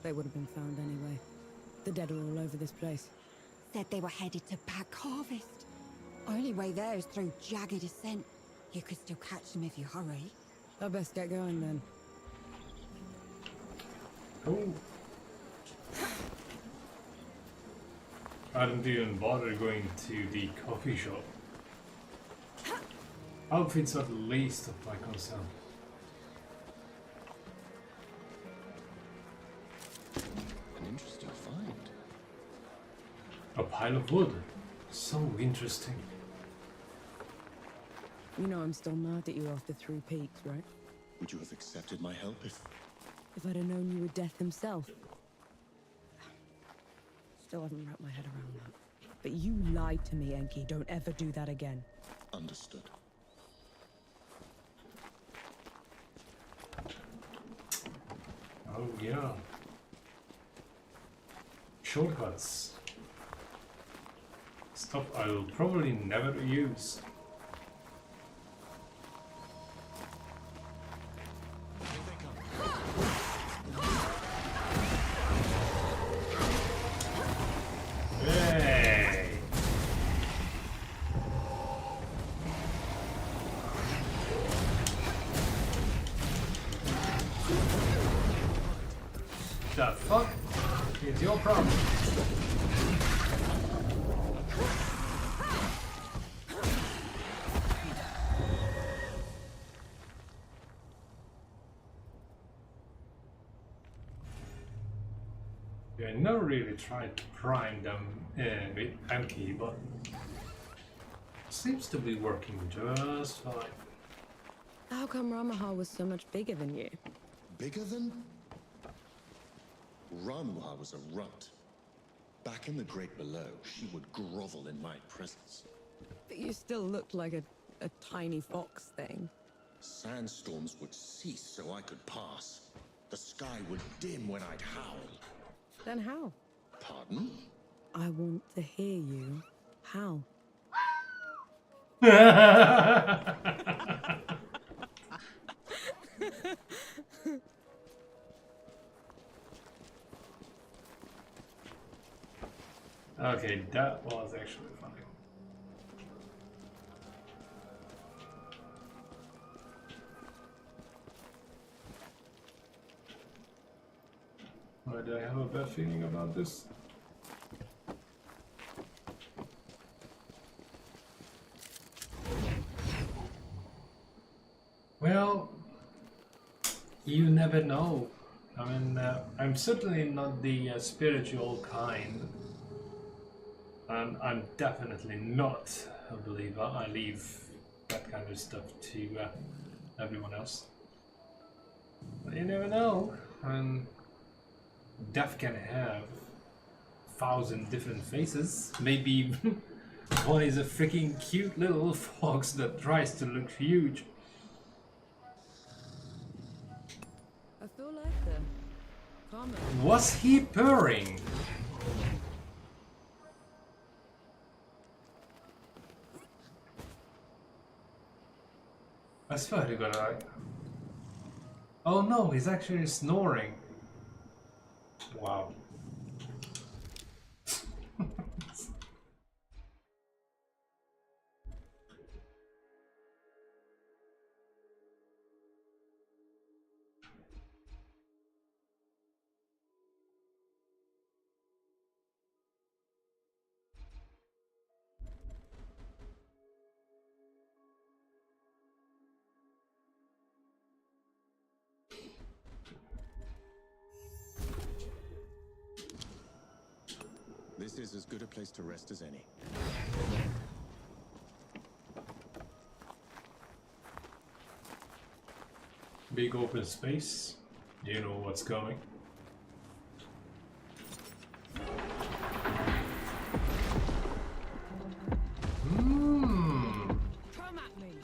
They would have been found anyway. The dead are all over this place. Said they were headed to Back Harvest. Only way there is through jagged ascent. You could still catch them if you hurry. I best get going then. Oh. I didn't even bother going to the coffee shop. Outfits are the least of my concern. A pile of wood. So interesting. You know I'm still mad at you after 3 Peaks, right? Would you have accepted my help if... If I'd have known you were Death himself. Still haven't wrapped my head around that. But you lied to me, Enki. Don't ever do that again. Understood. Oh yeah. Shortcuts. Stuff I will probably never use. Hey! The fuck is your problem? Yeah, I never really tried to prime them with Enki, but seems to be working just fine. How come Ramahar was so much bigger than you? Bigger than? Ramuha was a runt. Back in the Great Below, she would grovel in my presence. But you still looked like a tiny fox thing. Sandstorms would cease so I could pass. The sky would dim when I'd howl. Then how? Pardon? I want to hear you. How? Okay, that was actually funny. Why do I have a bad feeling about this? Well, you never know. I mean, I'm certainly not the spiritual kind. And I'm definitely not a believer. I leave that kind of stuff to everyone else. But you never know. I mean, death can have 1,000 different faces. Maybe one is a freaking cute little fox that tries to look huge. I feel like the comment. Was he purring? I swear to God, oh no, he's actually snoring. Wow. This is as good a place to rest as any. Big open space. You know what's coming. Come at me.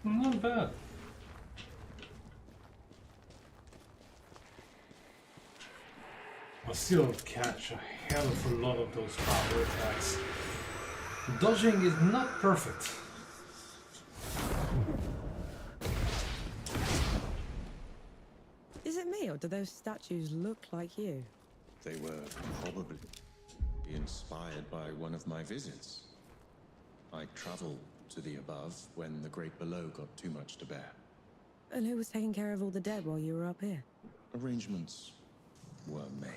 Not bad. I still catch a hell of a lot of those power attacks. Dodging is not perfect. Is it me, or do those statues look like you? They were probably inspired by one of my visits. I traveled to the above when the great below got too much to bear. And who was taking care of all the dead while you were up here? Arrangements were made.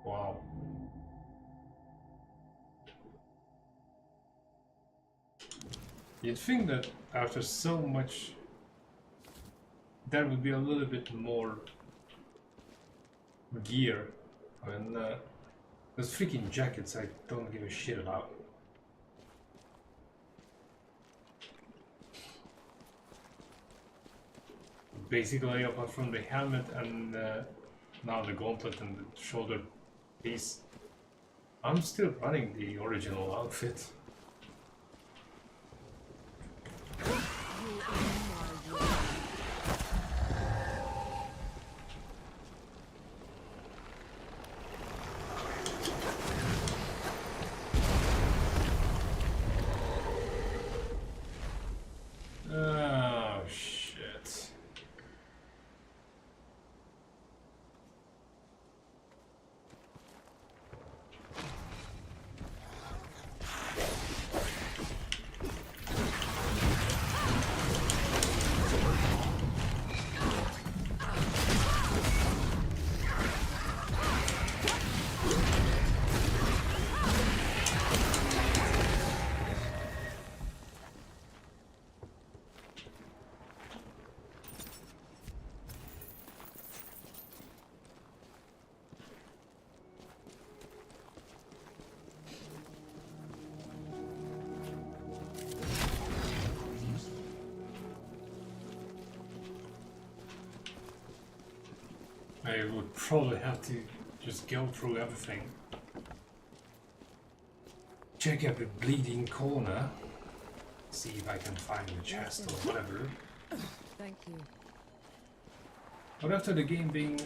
Wow. You'd think that after so much there would be a little bit more gear. And those freaking jackets I don't give a shit about. Basically, apart from the helmet and now the gauntlet and the shoulder piece, I'm still running the original outfit. Oh shit. I would probably have to just go through everything. Check every bleeding corner. See if I can find the chest or whatever. Thank you. But after the game being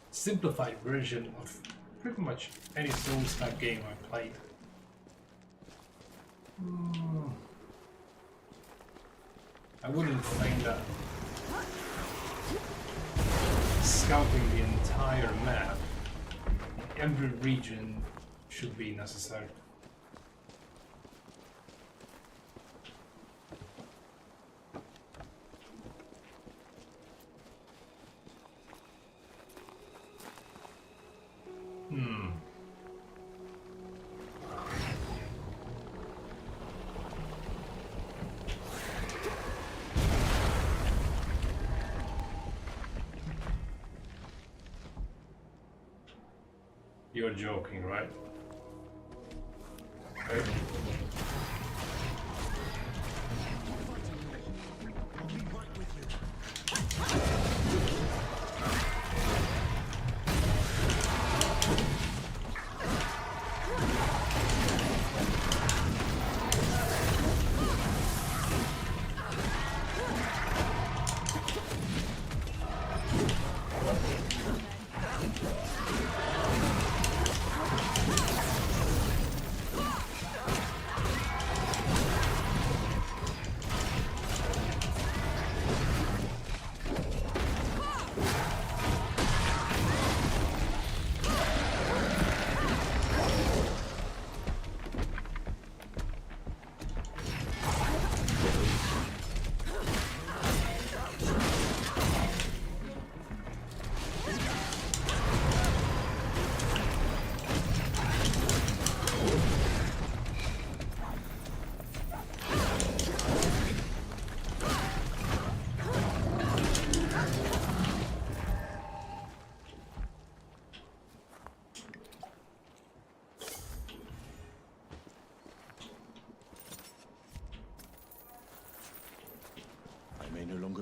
simplified version of pretty much any Souls type game I played. I wouldn't think that scouting the entire map, every region, should be necessary. You're joking, right? Right?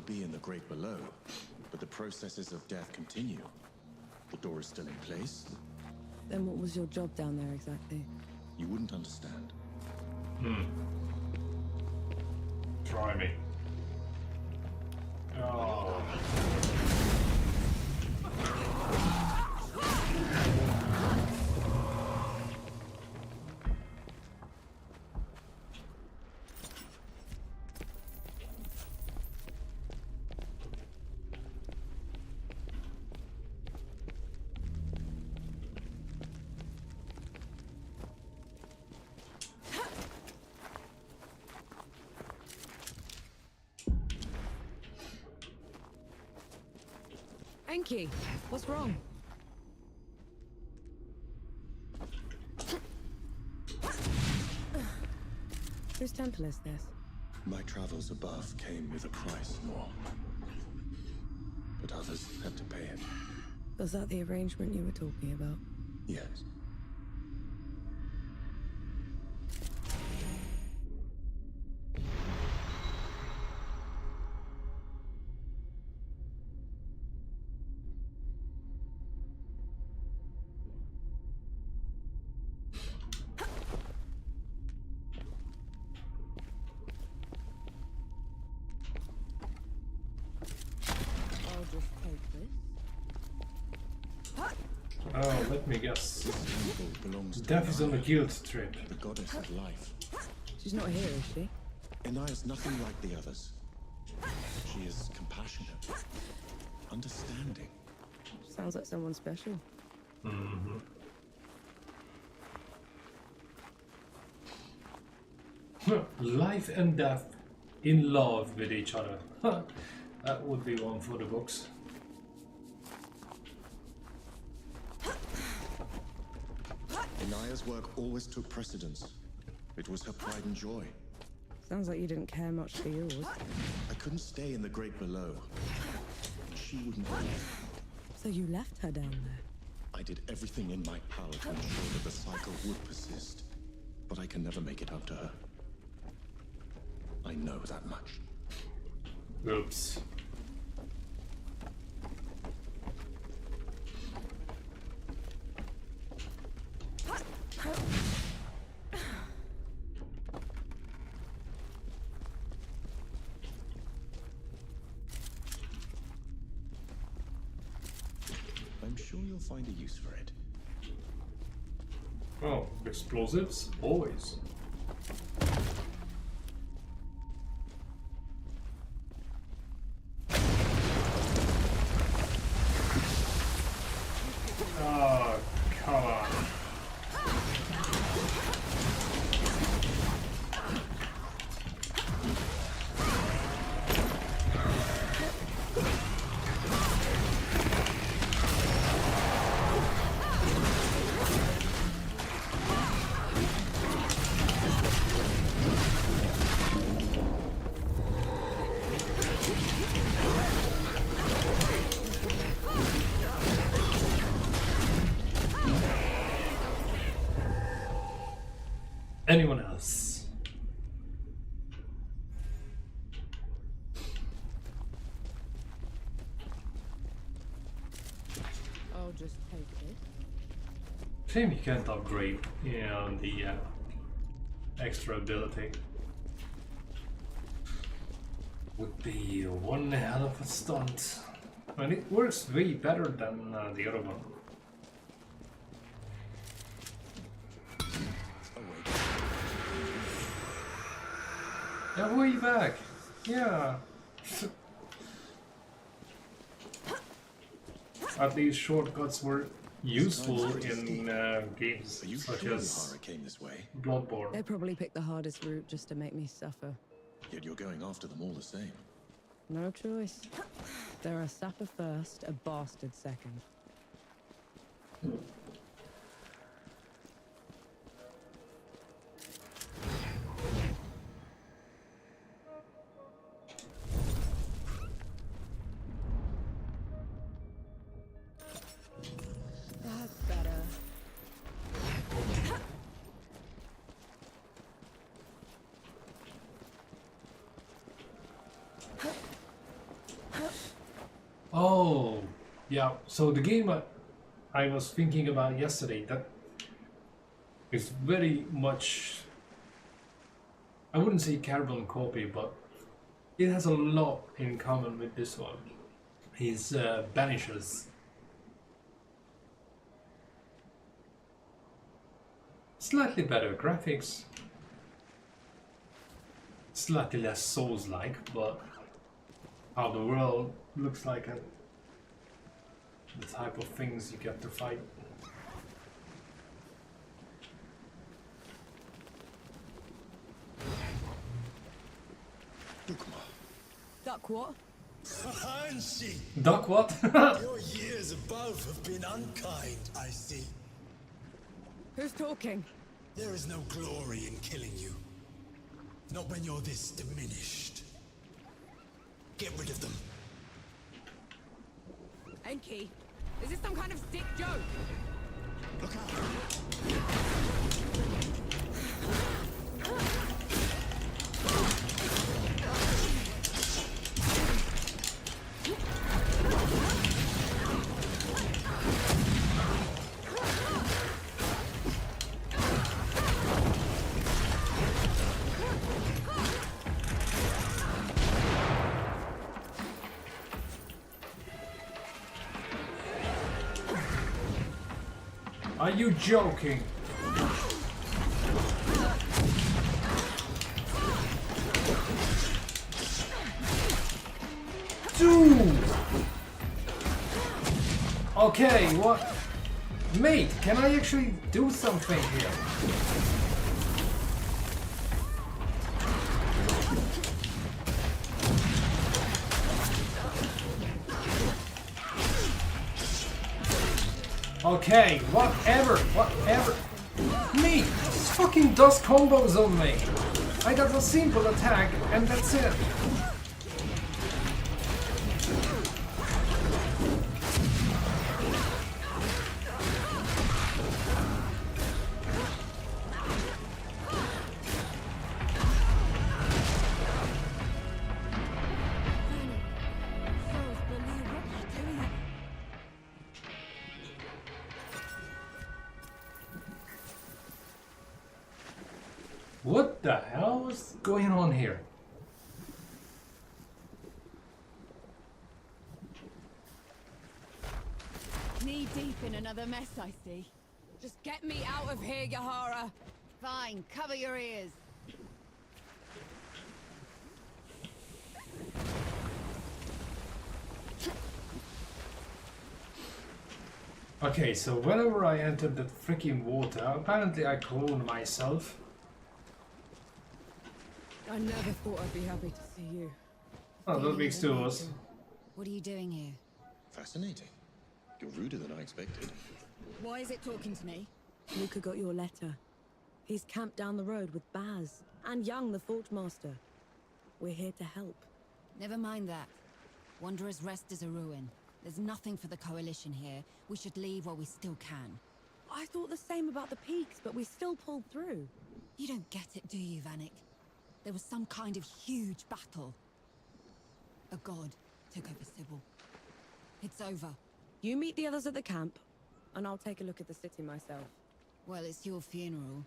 be in the Great Below, but the processes of death continue. The door is still in place. Then what was your job down there exactly? You wouldn't understand. Try me. Oh. Enki, what's wrong? Whose temple is this? My travels above came with a price, more. But others had to pay it. Was that the arrangement you were talking about? Yes. I'll just take this. Oh, let me guess. This temple belongs to Death is on a guild trip. the goddess of life. She's not here, is she? Inaya's nothing like the others. She is compassionate, understanding. Sounds like someone special. Mm-hmm. Life and death in love with each other. That would be one for the books. Inaya's work always took precedence. It was her pride and joy. Sounds like you didn't care much for yours. I couldn't stay in the Great Below. She wouldn't leave. So you left her down there? I did everything in my power to ensure that the cycle would persist. But I can never make it up to her. I know that much. Oops. I'm sure you'll find a use for it. Oh, explosives? Always. Oh, come on. Anyone else? I'll just take it. Shame you can't upgrade the extra ability. Would be one hell of a stunt. And it works way better than the other one. Yeah, way back. Yeah. At least shortcuts were useful in games such as came this way. Bloodborne. They probably picked the hardest route just to make me suffer. Yet you're going after them all the same. No choice. They're a sapper first, a bastard second. That's better. Oh, yeah. So the game I was thinking about yesterday, that is very much, I wouldn't say carbon copy, but it has a lot in common with this one. His Banishers. Slightly better graphics. Slightly less Souls-like, but how the world looks like and the type of things you get to fight. Duck what? Hanshi! Duck what? Your years above have been unkind, I see. Who's talking? There is no glory in killing you. Not when you're this diminished. Get rid of them. Enki, is this some kind of sick joke? Look out! Are you joking? Dude! Okay, what? Mate, can I actually do something here? Okay, whatever. Me, this fucking does combos on me. I got a simple attack and that's it. What the hell is going on here? Knee deep in another mess, I see. Just get me out of here, Yahara. Fine, cover your ears. Okay, so whenever I entered that freaking water, apparently I cloned myself. I never thought I'd be happy to see you. Oh, that makes two of us. What are you doing here? Fascinating. You're ruder than I expected. Why is it talking to me? Luca got your letter. He's camped down the road with Baz and Young, the Forge Master. We're here to help. Never mind that. Wanderer's Rest is a ruin. There's nothing for the Coalition here. We should leave while we still can. I thought the same about the peaks, but we still pulled through. You don't get it, do you, Vanek? There was some kind of huge battle. A god took over Sybil. It's over. You meet the others at the camp, and I'll take a look at the city myself. Well, it's your funeral.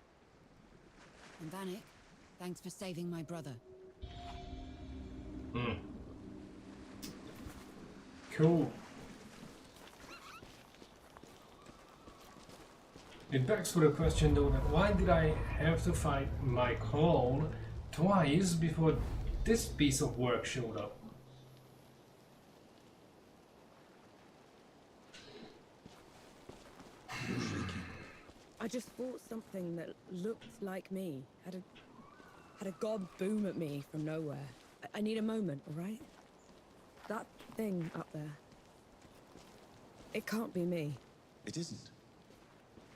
And Vanek, thanks for saving my brother. Cool. It begs for the question though, that why did I have to fight my clone twice before this piece of work showed up? I just fought something that looked like me. Had a god boom at me from nowhere. I need a moment, all right? That thing up there. It can't be me. It isn't.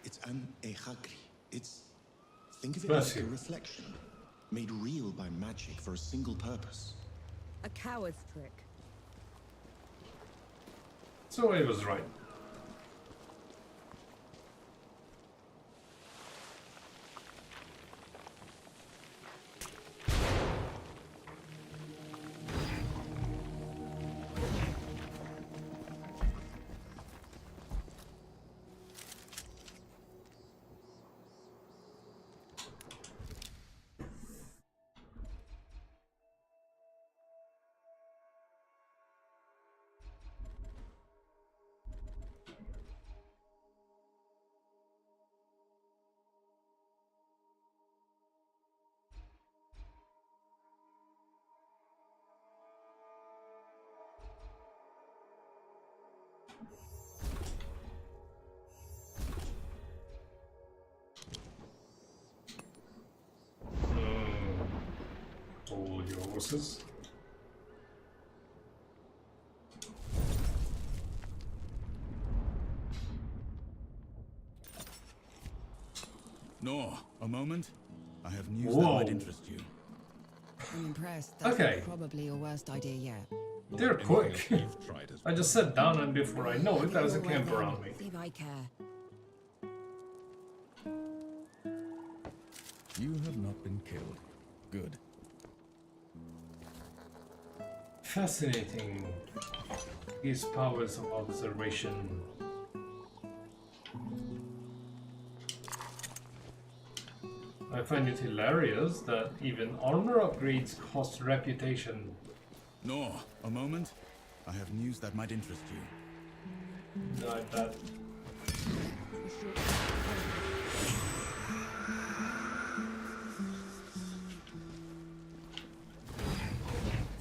It's an Ehagri. It's... Think of it Bless like a you. reflection, made real by magic for a single purpose. A coward's trick. So I was right. All your horses. Nor, a moment. I have news Whoa. that might interest you. I'm impressed. That's Okay. probably your worst idea yet. They're quick. I just sat down and before I know it, there's a camp around me. See if I care. You have not been killed. Good. Fascinating. His powers of observation. I find it hilarious that even armor upgrades cost reputation. Nor, a moment. I have news that might interest you. I bet.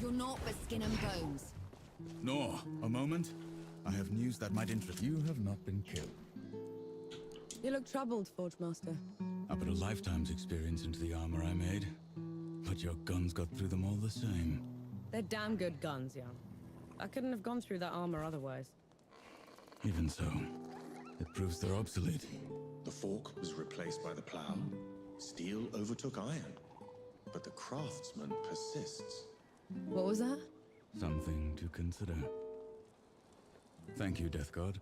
You're not but skin and bones. Nor, a moment. I have news that might interest you. You have not been killed. You look troubled, Forge Master. I put a lifetime's experience into the armor I made, but your guns got through them all the same. They're damn good guns, young. I couldn't have gone through that armor otherwise. Even so, it proves they're obsolete. The fork was replaced by the plow. Steel overtook iron. But the craftsman persists. What was that? Something to consider. Thank you, Death God.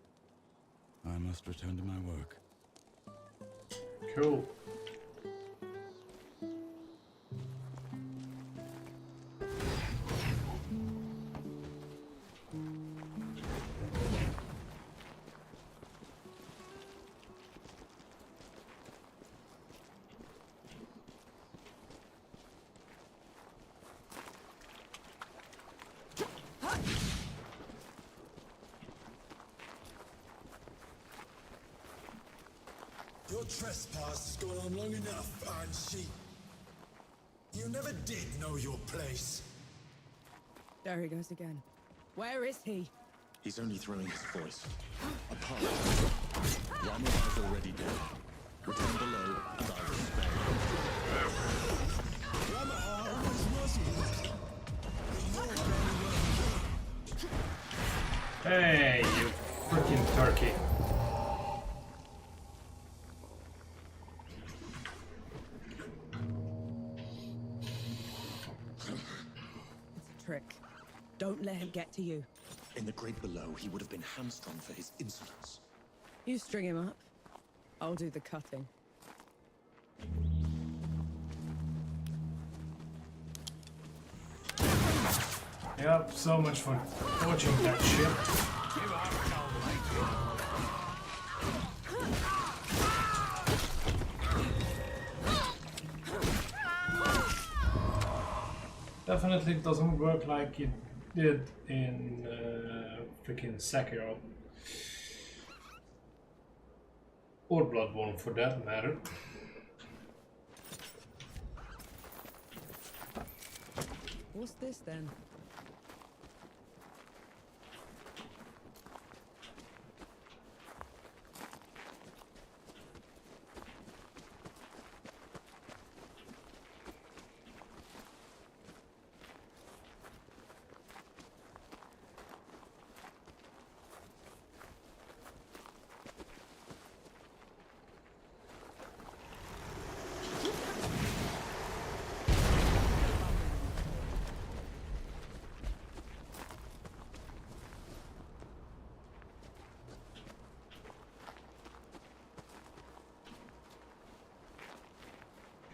I must return to my work. Cool. Your trespass has gone on long enough, Iron Sheep. You never did know your place. There he goes again. Where is he? He's only throwing his voice. Apologize. Rama's already dead. Return below, and I will spare you. Rama always was weak. Hey, you freaking turkey. It's a trick. Don't let him get to you. In the Great Below, he would have been hamstrung for his insolence. You string him up. I'll do the cutting. Yep, so much fun watching that shit. Definitely doesn't work like it did in freaking Sekiro. Or Bloodborne for that matter. What's this then?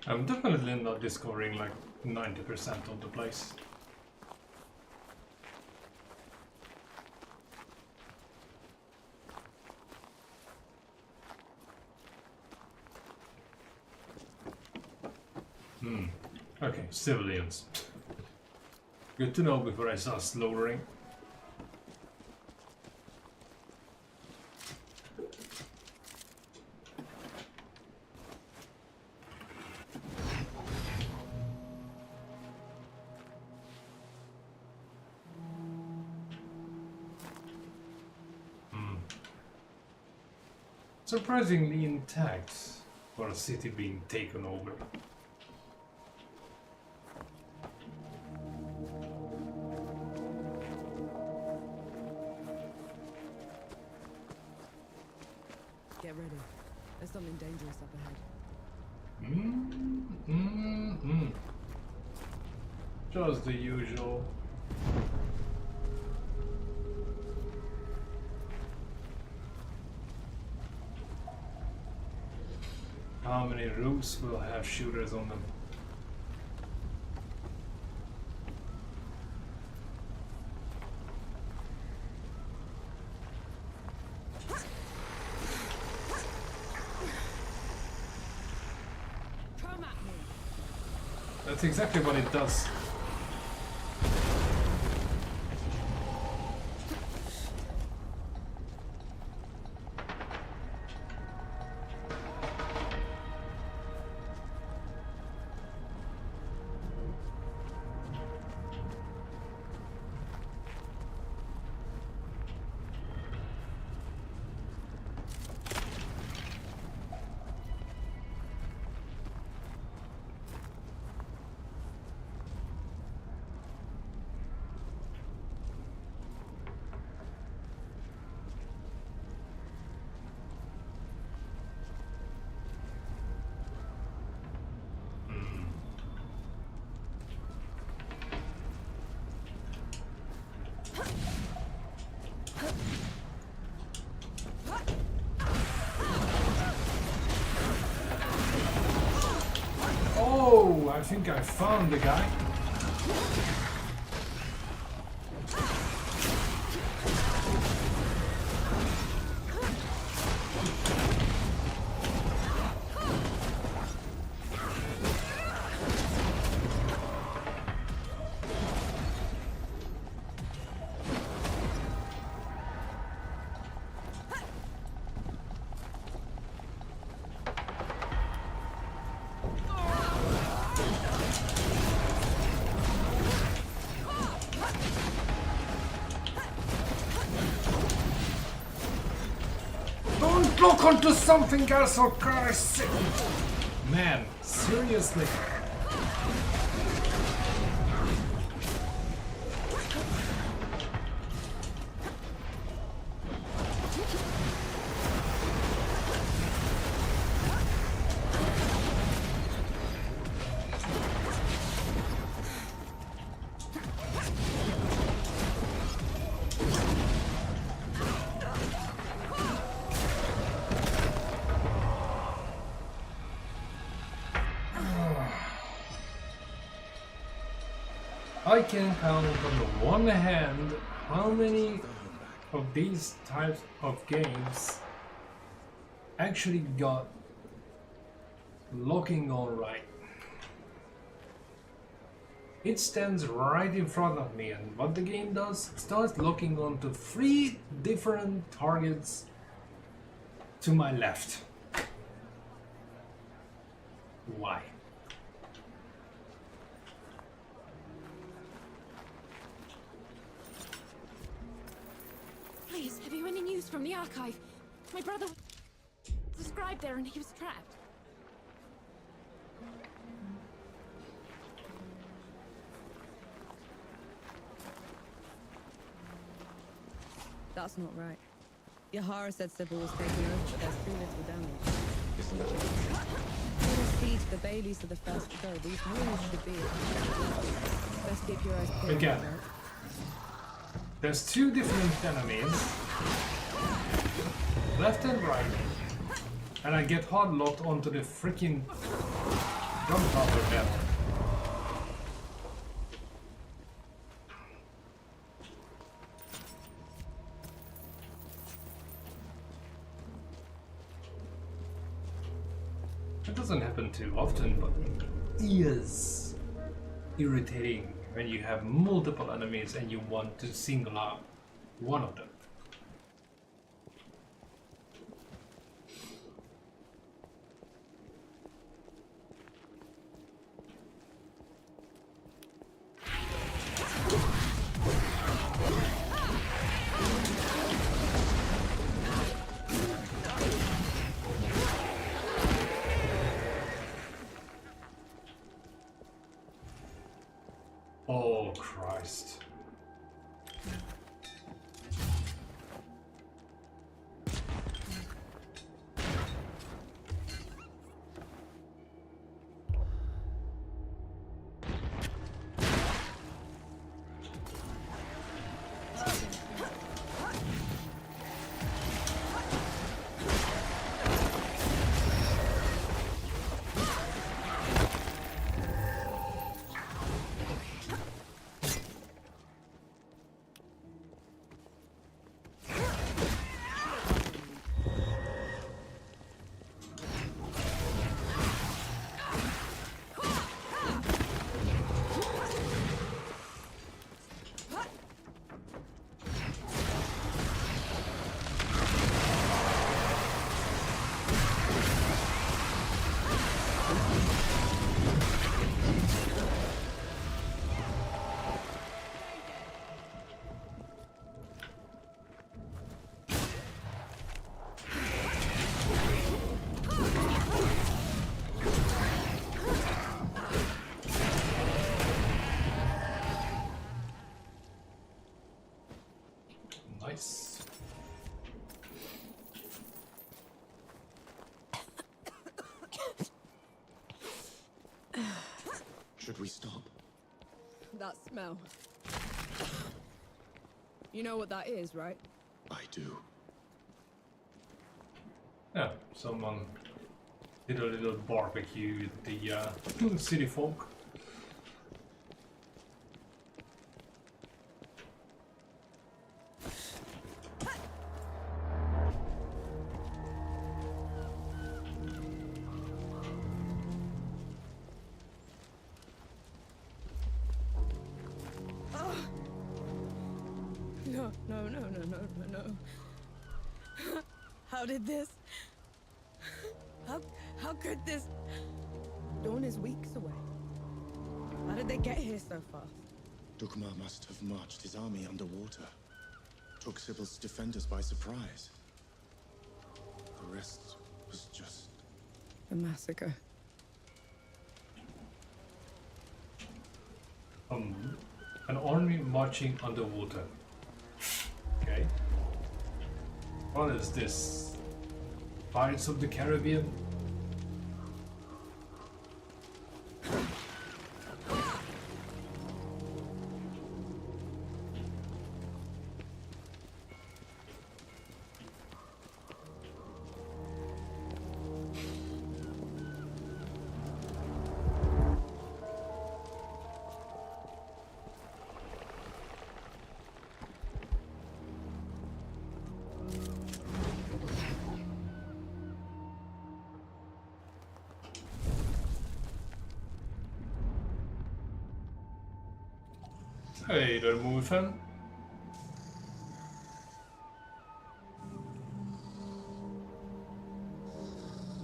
I'm definitely not discovering like 90% of the place. Okay, civilians. Good to know before I start slaughtering. Surprisingly intact for a city being taken over. There's something dangerous up ahead. Just the usual. How many roofs will have shooters on them? Come at me. That's exactly what it does. Oh, I think I found the guy. Don't look onto something else, for Christ's sake! Man, seriously. I can count on the one hand how many of these types of games actually got locking on right. It stands right in front of me, and what the game does, it starts locking on to 3 different targets to my left. Why? Please, have you any news from the archive? My brother was described there and he was trapped. That's not right. Yahara said Sybil was taken over, but there's too little damage. Let us see to the Baileys are the first to go. These ruins should be best keep your eyes peeled. Again. There's 2 different enemies, left and right, and I get hard locked onto the freaking gunpowder bed. It doesn't happen too often, but it is irritating when you have multiple enemies and you want to single out one of them. Oh, Christ. Should we stop? That smell. You know what that is, right? I do. Yeah, someone did a little barbecue with the city folk. No. How did this? How could this? Dawn is weeks away. How did they get here so fast? Dukma must have marched his army underwater. Took Sybil's defenders by surprise. The rest was just... a massacre. An army marching underwater. Okay. What is this? Pirates of the Caribbean? Hey där morfen.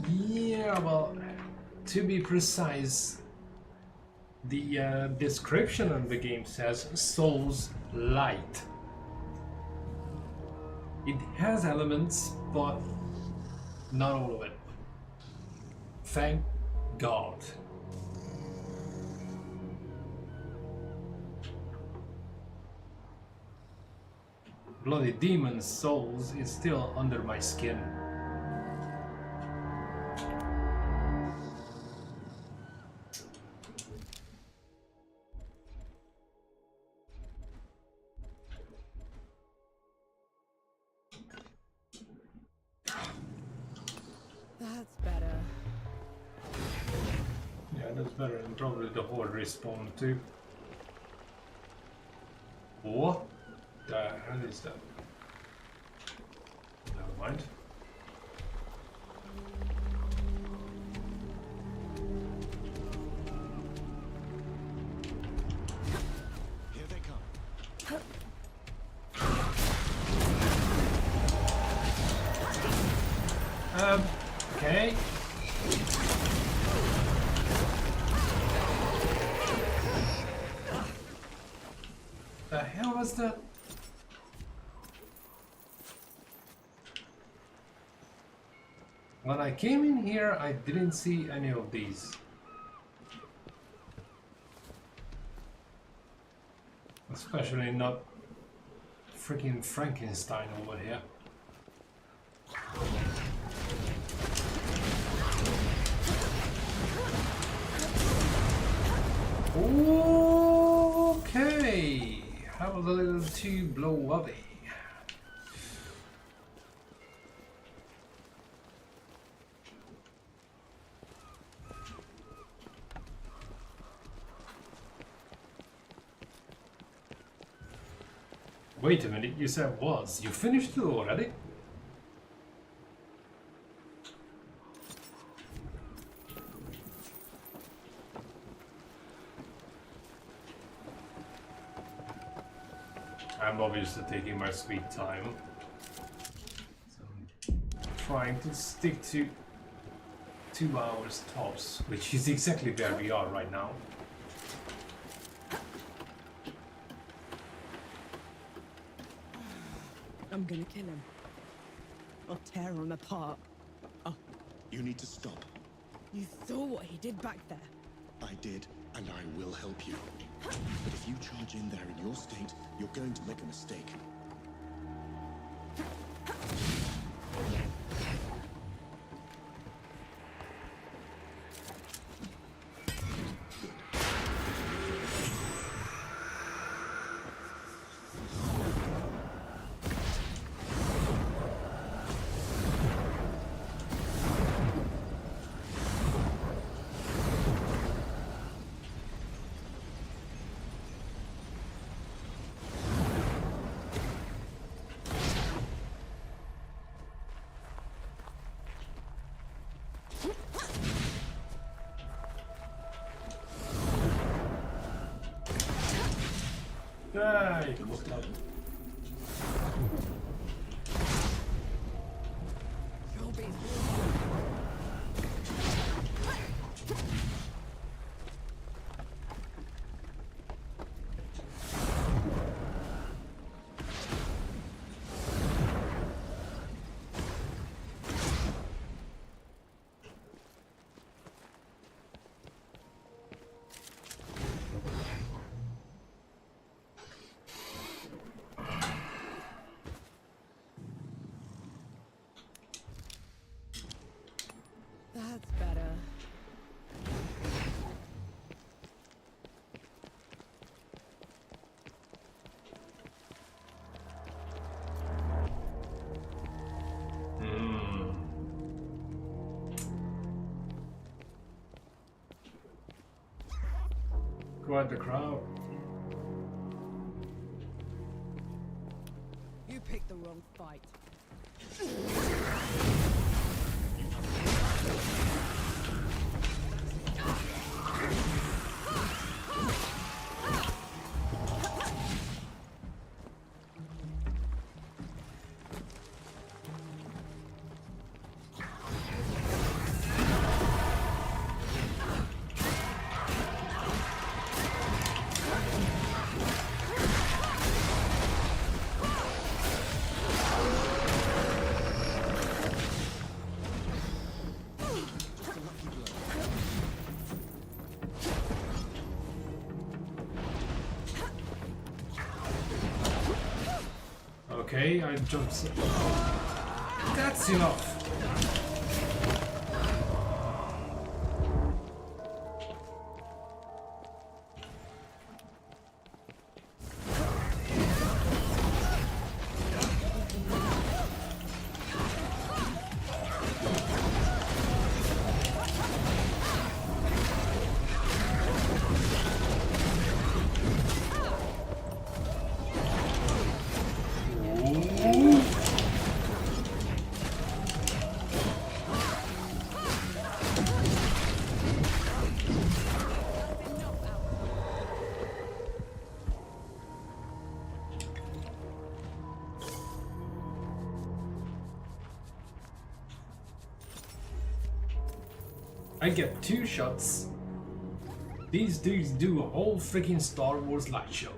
Yeah, well, to be precise, the description of the game says Souls Light. It has elements, but not all of it. Thank God. Bloody Demon Souls is still under my skin. That's better. Yeah, that's better than probably the horde respawn too. What the hell is that? Never mind. Here they come. Okay. The hell was that? When I came in here, I didn't see any of these. Especially not freaking Frankenstein over here. Okay, how was a little too blow-uppy? Wait a minute, you said was. You finished it already? I'm obviously taking my sweet time. So I'm trying to stick to 2 hours tops, which is exactly where we are right now. I'm gonna kill him. I'll tear him apart. Oh. You need to stop. You saw what he did back there. I did, and I will help you. But if you charge in there in your state, you're going to make a mistake. Nej, kostnad. That's better. Quite the crowd. You picked the wrong fight. Okay, I jumped. That's enough. I get 2 shots. These dudes do a whole freaking Star Wars light show.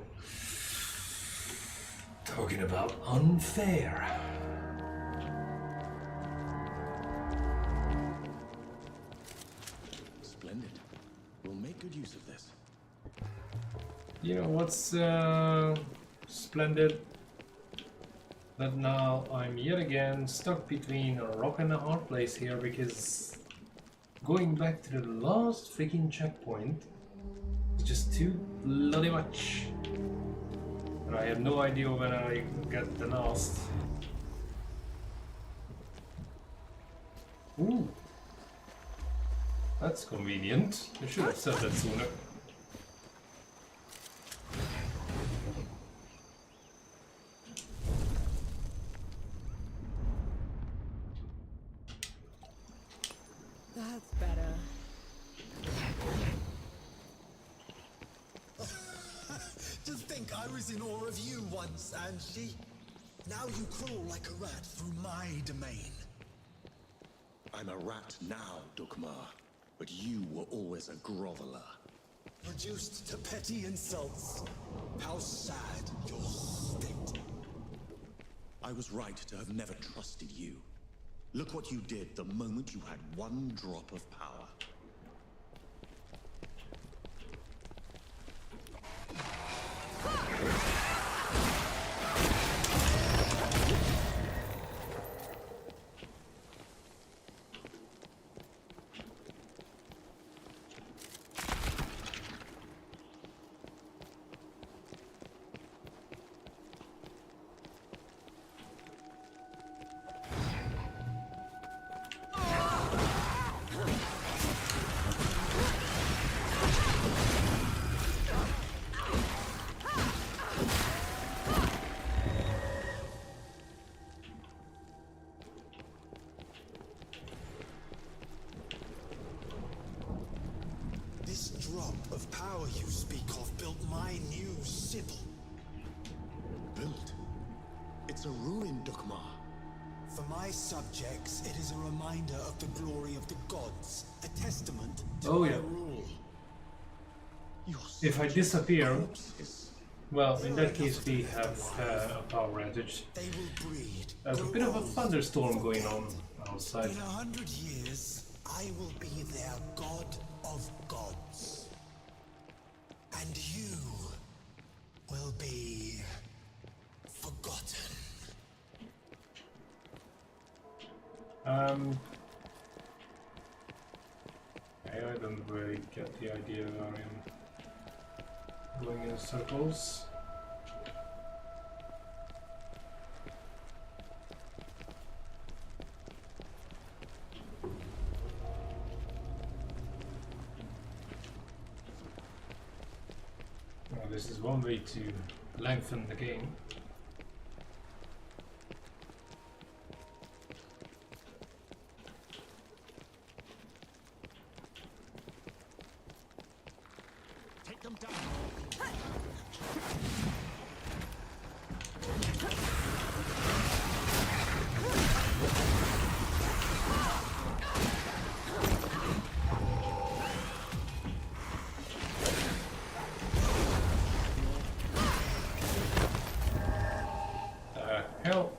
Talking about unfair. Splendid. We'll make good use of this. You know what's splendid? That now I'm yet again stuck between a rock and a hard place here, because going back to the last freaking checkpoint is just too bloody much. And I have no idea when I get the last. Ooh. That's convenient. I should have said that sooner. That's better. To think I was in awe of you once, Anshi. Now you crawl like a rat through my domain. I'm a rat now, Dukmar, but you were always a groveler. Reduced to petty insults. How sad your state. I was right to have never trusted you. Look what you did the moment you had one drop of power. This drop of power you speak of built my new Sybil. It's a ruin, Dukmar. For my subjects, it is a reminder of the glory of the gods, a testament to Oh, my yeah. rule. If I disappear, well, in that case we have a power outage. There's a bit of a thunderstorm going on outside. In 100 years, I will be their god of gods. And you will be forgotten. I don't really get the idea of going in circles. Well, this is one way to lengthen the game. Take them down. Hell.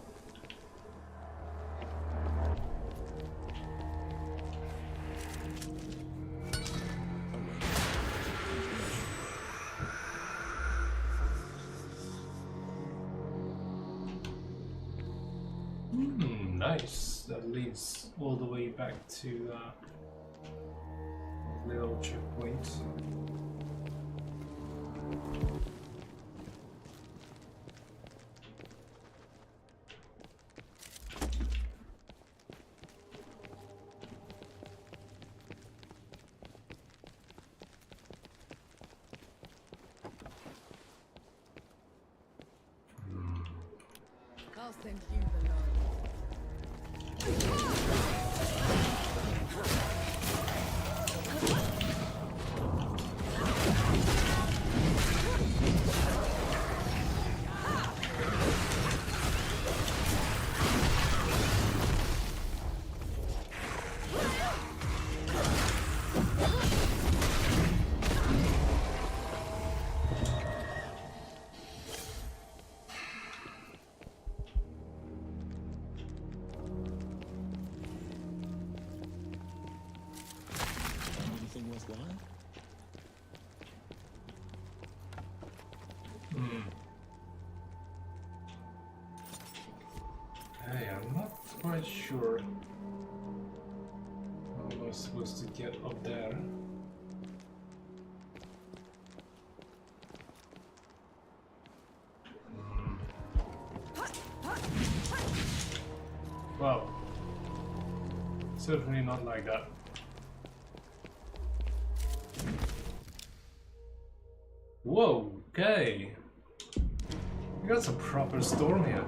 Nice. That leads all the way back to little checkpoint. I'll send you the line. Anything worthwhile? Hey, I'm not quite sure how am I supposed to get up there. Well, certainly not like that. Whoa, okay. We got some proper storm here.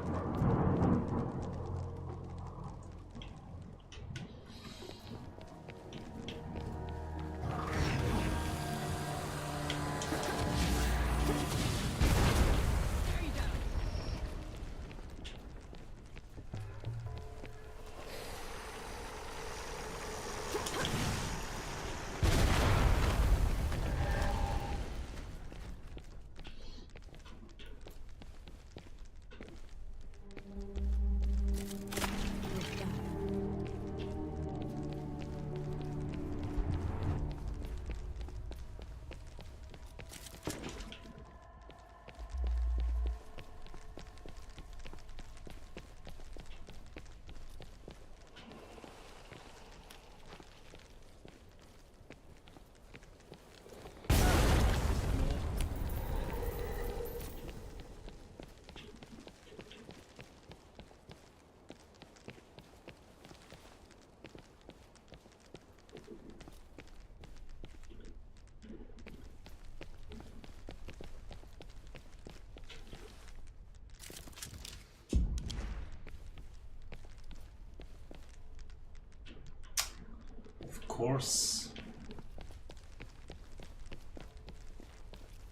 Of course.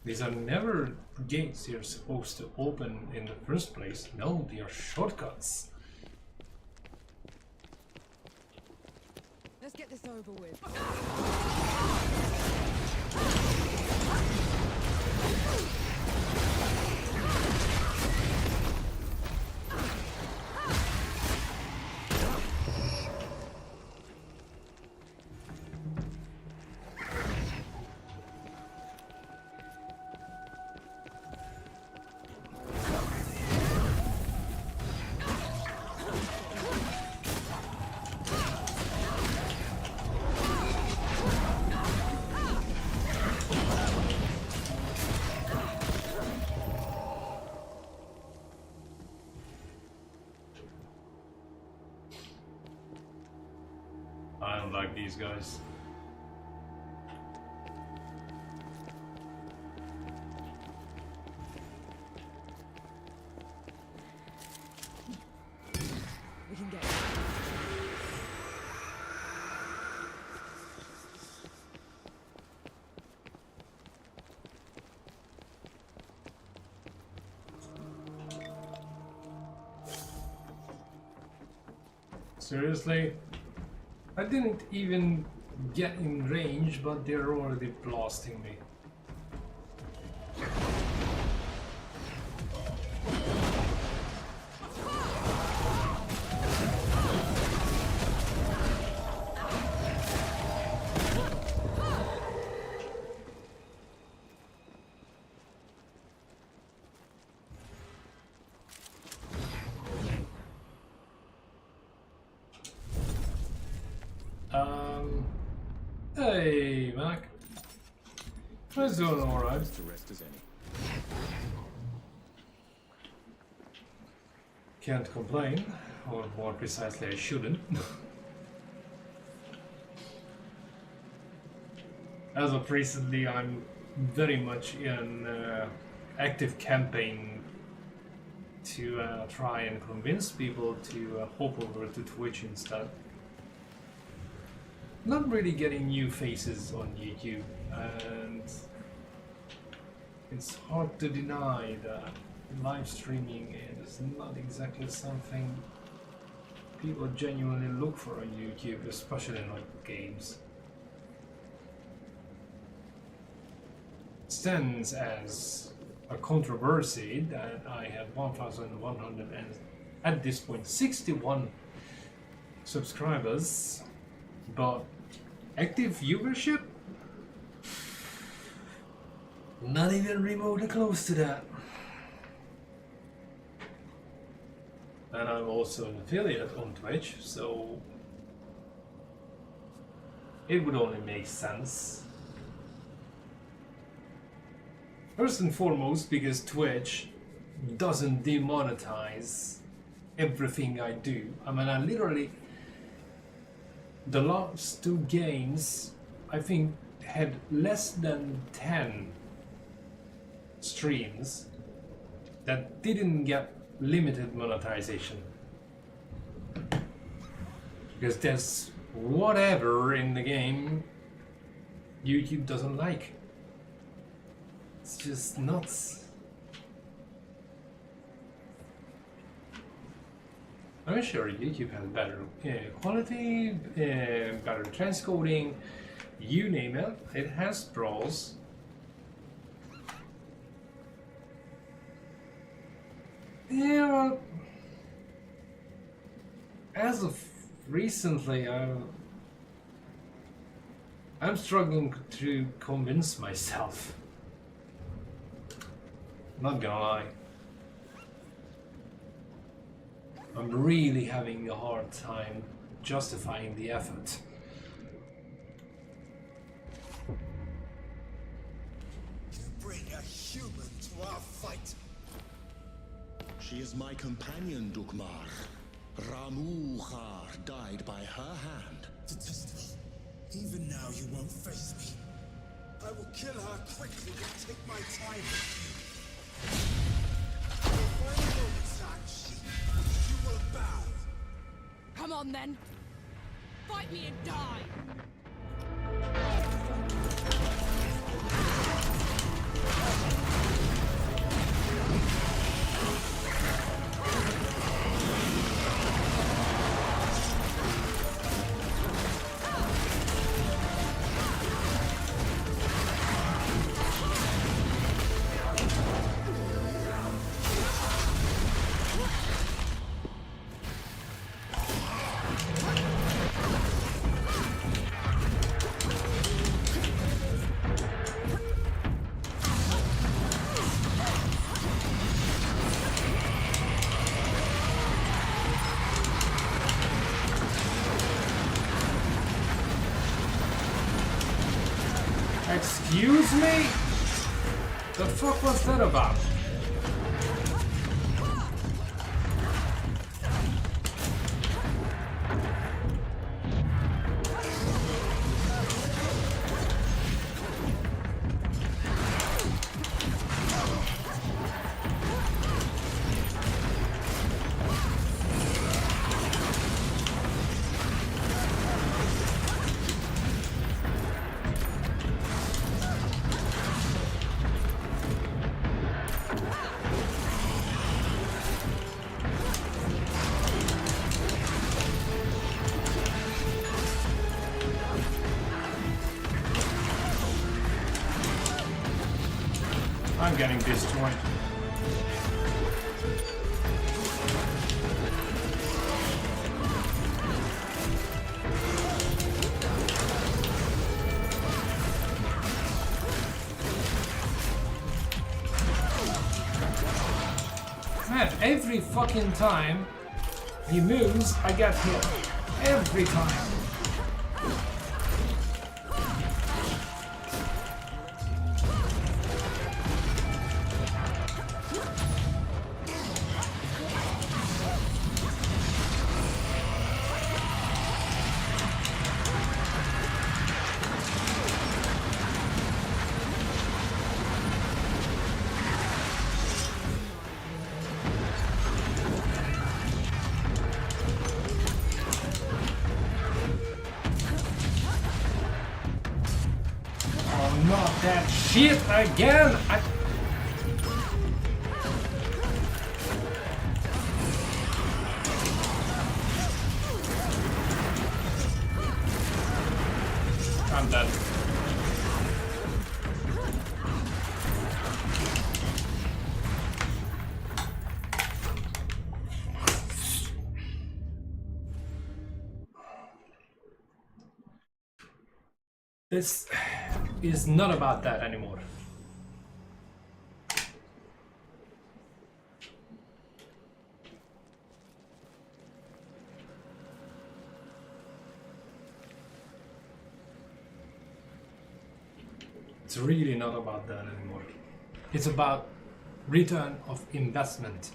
These are never gates you're supposed to open in the first place. No, they are shortcuts. Let's get this over with. I don't like these guys. We can get Seriously? I didn't even get in range, but they're already blasting me. Hey, Mac. It's doing alright. To rest as any. Can't complain, or more precisely, I shouldn't. As of recently, I'm very much in active campaign to try and convince people to hop over to Twitch instead. Not really getting new faces on YouTube, and it's hard to deny that live streaming is not exactly something people genuinely look for on YouTube, especially in like games. It stands as a controversy that I had 1,100 and at this point 61 subscribers, but active viewership? Not even remotely close to that. And I'm also an affiliate on Twitch, so it would only make sense. First and foremost, because Twitch doesn't demonetize everything I do. I mean, I literally, the last two games, I think, had less than 10 streams that didn't get limited monetization. Because there's whatever in the game YouTube doesn't like. It's just nuts. I'm sure YouTube has better quality, better transcoding, you name it. It has pros. Yeah, as of recently, I'm struggling to convince myself. Not gonna lie. I'm really having a hard time justifying the effort. You bring a human to our fight. She is my companion, Dukmar. Ramuhar died by her hand. Detestable. Even now you won't face me. I will kill her quickly and take my time. You will bow. Come on then. Fight me and die. Excuse me? The fuck was that about? I'm getting destroyed. Man, every fucking time he moves, I get hit. Every time. Not that shit again! I'm dead. This is not about that anymore. It's really not about that anymore. It's about return of investment.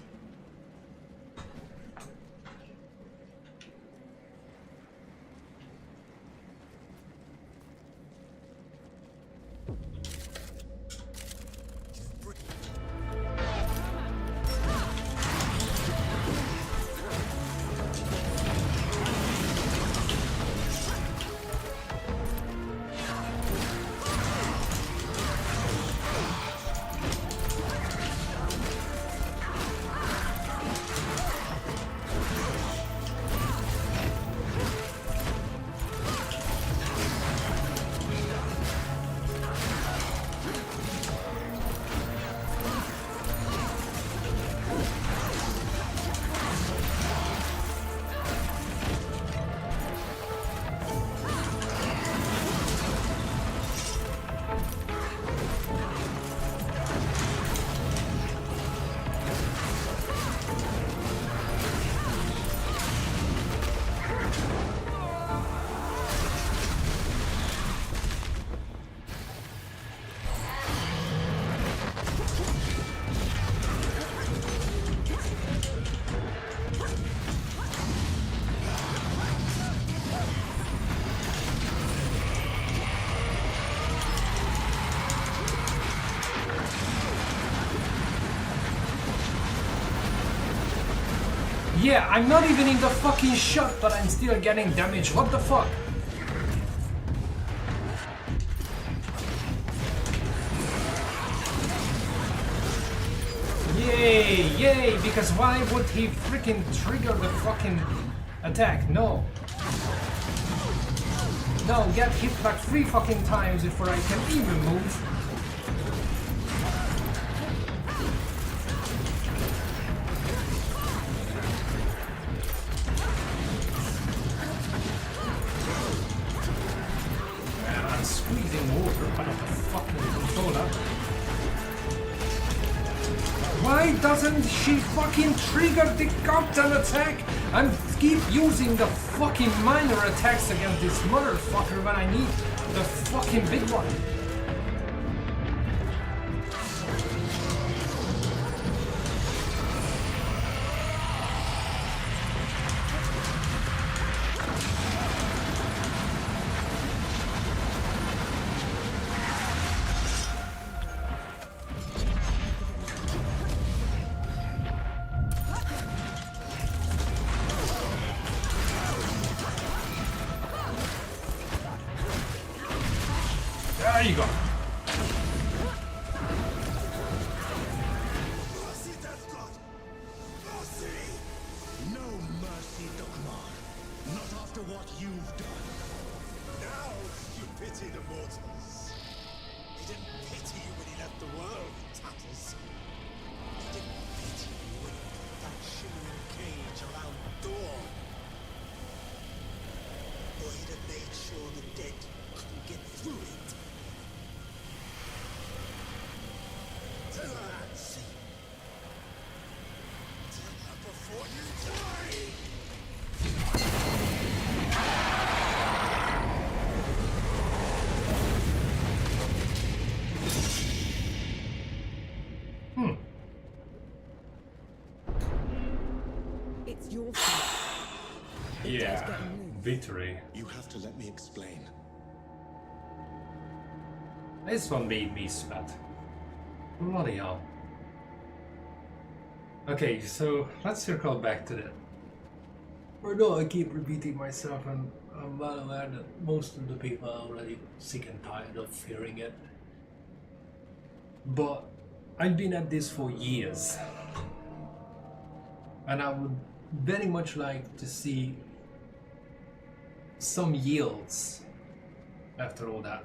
Yeah, I'm not even in the fucking shot, but I'm still getting damage. What the fuck? Yay, yay, because why would he freaking trigger the fucking attack? No. No, get hit like 3 fucking times before I can even move. Why doesn't she fucking trigger the goddamn attack and keep using the fucking minor attacks against this motherfucker when I need the fucking big one? There you go. Mercy, Death God! Mercy! No mercy, Dokmar. Not after what you've done. Now you pity the mortals. He didn't pity you when he left the world in tatters. He didn't pity you when he put that shimmering cage around Dawn. Or he'd have made sure the dead couldn't get through it. Tell her that, see? Tell her before you die! It's your fault. Yeah, victory. You have to let me explain. This one made me sweat. Bloody hell. Okay, so let's circle back to that. I know I keep repeating myself, and I'm well aware that most of the people are already sick and tired of hearing it. But I've been at this for years. And I would very much like to see some yields after all that.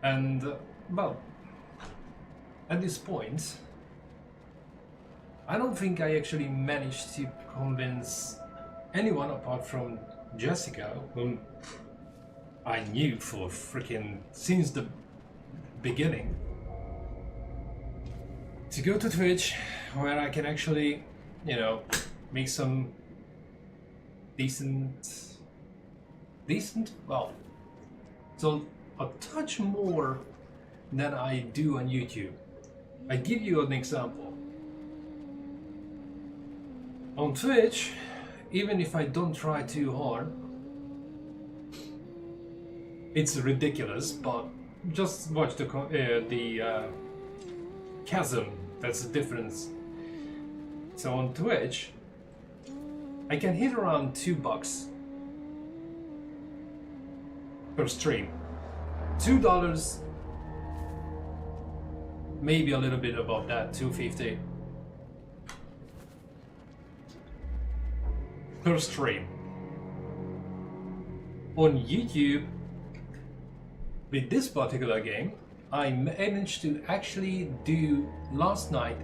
And, well, at this point, I don't think I actually managed to convince anyone apart from Jessica, whom I knew for freaking since the beginning, to go to Twitch, where I can actually, you know, make some decent, well, so a touch more than I do on YouTube. I give you an example. On Twitch, even if I don't try too hard, it's ridiculous, but just watch the chasm, that's the difference. So on Twitch, I can hit around $2 per stream. $2, maybe a little bit above that, $2.50 per stream. On YouTube, with this particular game, I managed to actually do last night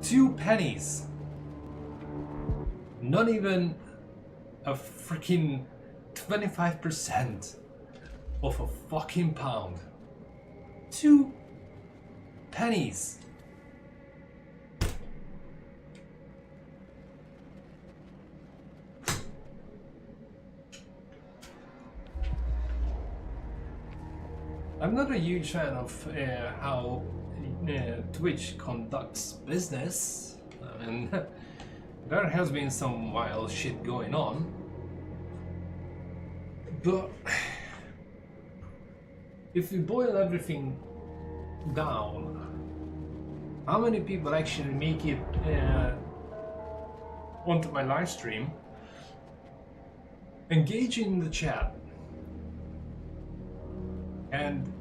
2 pennies. Not even a freaking 25% of a fucking pound. 2 pennies. I'm not a huge fan of how Twitch conducts business, and there has been some wild shit going on, but if we boil everything down, how many people actually make it onto my live stream, engage in the chat, and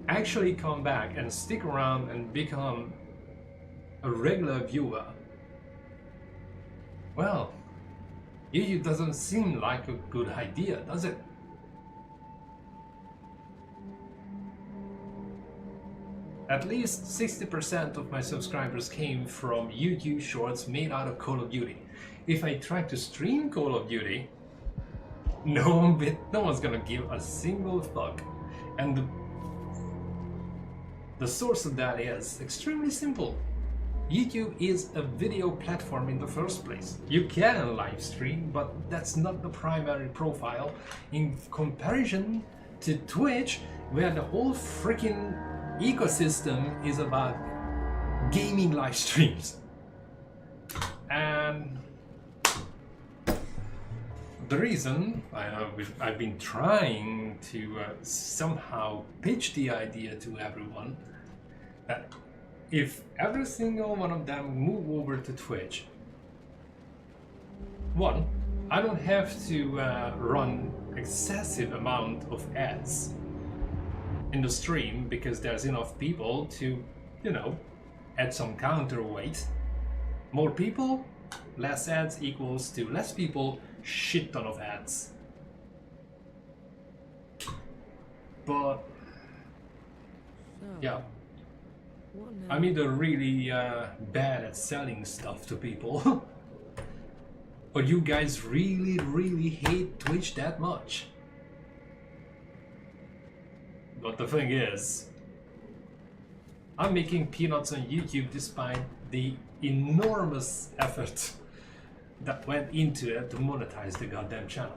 actually come back and stick around and become a regular viewer? Well, YouTube doesn't seem like a good idea, does it? At least 60% of my subscribers came from YouTube shorts made out of Call of Duty. If I try to stream Call of Duty, no one's gonna give a single fuck. And the source of that is extremely simple. YouTube is a video platform in the first place. You can live stream, but that's not the primary profile in comparison to Twitch, where the whole freaking ecosystem is about gaming live streams. And the reason I've been trying to somehow pitch the idea to everyone that if every single one of them move over to Twitch, I don't have to run excessive amount of ads in the stream because there's enough people to, you know, add some counterweight. More people, less ads equals to less people, shit ton of ads. But yeah, I'm either really bad at selling stuff to people, or you guys really hate Twitch that much. But the thing is, I'm making peanuts on YouTube despite the enormous effort that went into it to monetize the goddamn channel.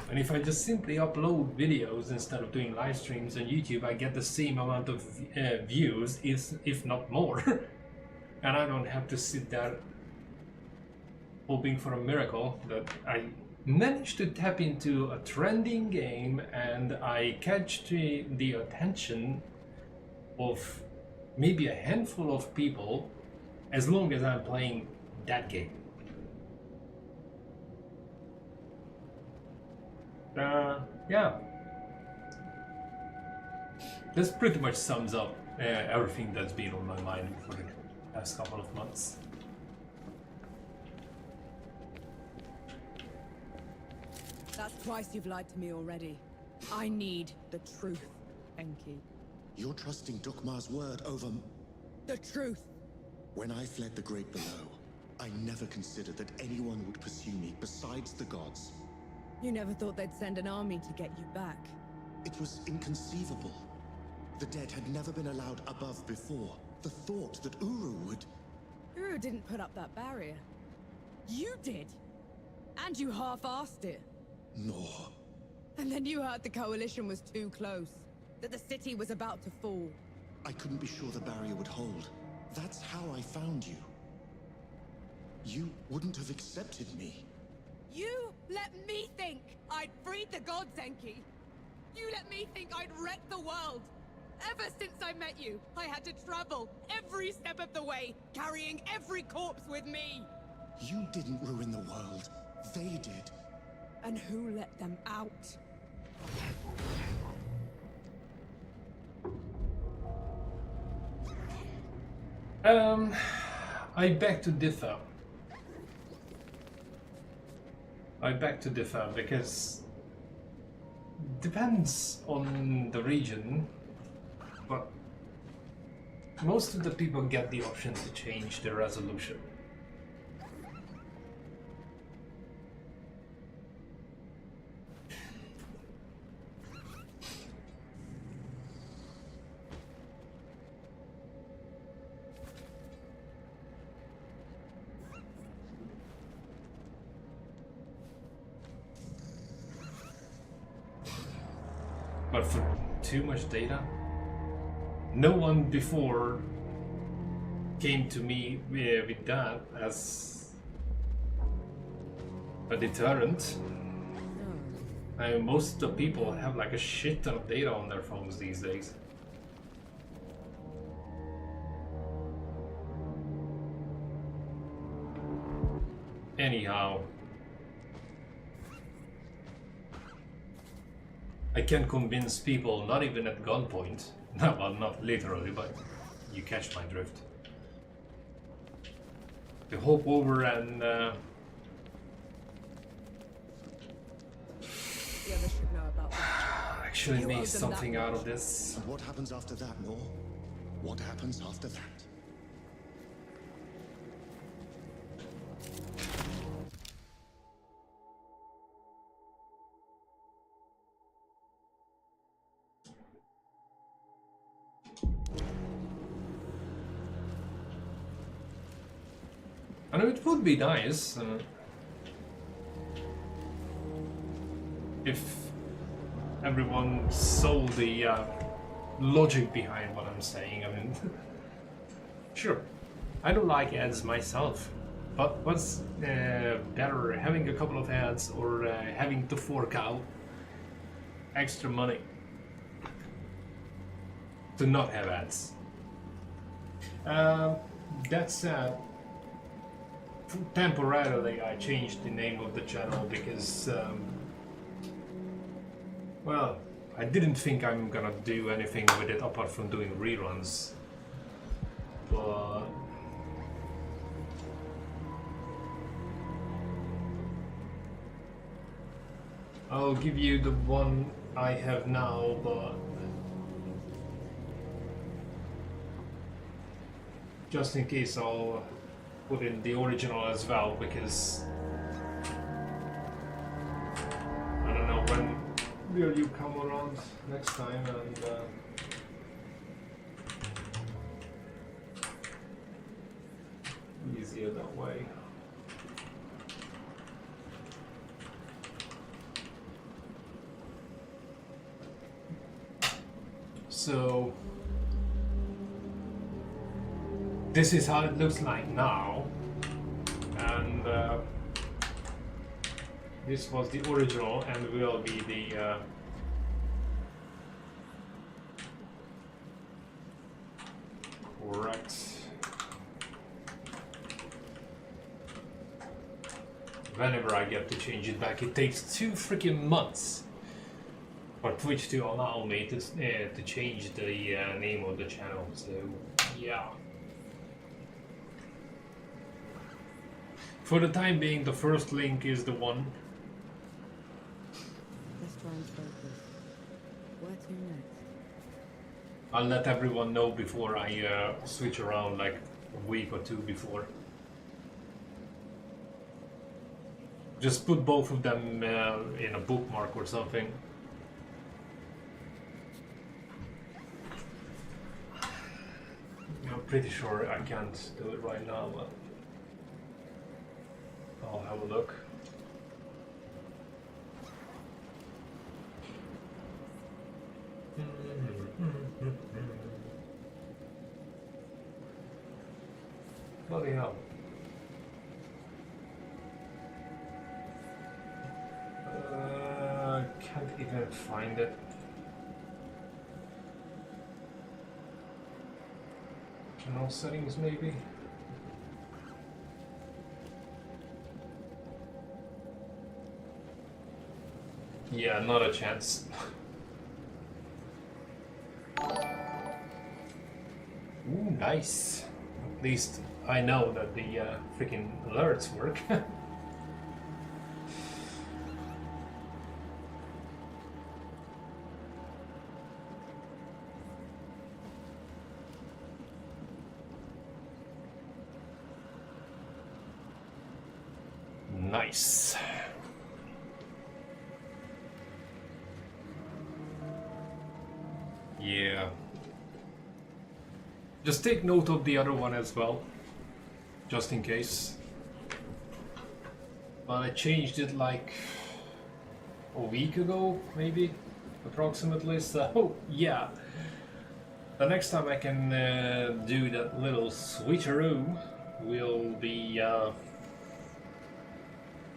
And if I just simply upload videos instead of doing live streams on YouTube, I get the same amount of views, if not more. And I don't have to sit there hoping for a miracle that I managed to tap into a trending game and I catch the attention of maybe a handful of people as long as I'm playing that game. Yeah. This pretty much sums up everything that's been on my mind for the past couple of months. That's twice you've lied to me already. I need the truth, Enki. You're trusting Dukmar's word over... The truth! When I fled the Great Below, I never considered that anyone would pursue me besides the gods. You never thought they'd send an army to get you back. It was inconceivable. The dead had never been allowed above before. The thought that Uru would... Uru didn't put up that barrier. You did! And you half-arsed it. No. And then you heard the coalition was too close. That the city was about to fall. I couldn't be sure the barrier would hold. That's how I found you. You wouldn't have accepted me. You let me think I'd freed the gods, Enki. You let me think I'd wrecked the world. Ever since I met you, I had to travel every step of the way, carrying every corpse with me. You didn't ruin the world. They did. And who let them out? I beg to differ. Because depends on the region, but most of the people get the option to change their resolution. But for too much data, no one before came to me with that as a deterrent. I mean, most of the people have like a shit ton of data on their phones these days. Anyhow, I can convince people, not even at gunpoint, well, not literally, but you catch my drift, to hop over and The others should know about that. actually You make owe them something that out much. of this. And what happens after that, Nor? What happens after that? I know it would be nice if everyone saw the logic behind what I'm saying. I mean, sure, I don't like ads myself, but what's better, having a couple of ads or having to fork out extra money to not have ads? That said, temporarily I changed the name of the channel because Well, I didn't think I'm gonna do anything with it apart from doing reruns. But I'll give you the one I have now, but just in case I'll put in the original as well, because I don't know when will you come around next time, and easier that way. So this is how it looks like now, and this was the original and will be the correct. Whenever I get to change it back, it takes 2 freaking months for Twitch to allow me to change the name of the channel. So yeah. For the time being, the first link is the one. Let's try and focus. Where to next? I'll let everyone know before I switch around, like a week or 2 before. Just put both of them in a bookmark or something. I'm pretty sure I can't do it right now, but I'll have a look. Bloody hell. Can't even find it. Channel settings, maybe? Yeah, not a chance. Ooh, nice. At least I know that the freaking alerts work. Nice. Yeah. Just take note of the other one as well, just in case. But I changed it like a week ago, maybe, approximately, so yeah. The next time I can do that little switcheroo will be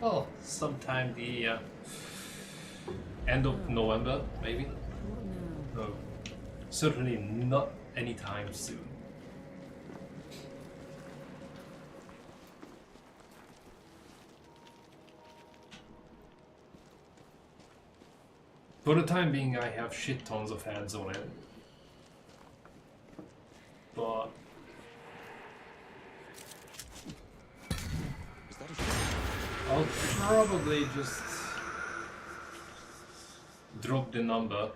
well, sometime the end of November, maybe. No, certainly not anytime soon. For the time being, I have shit tons of ads on it, but I'll probably just drop the number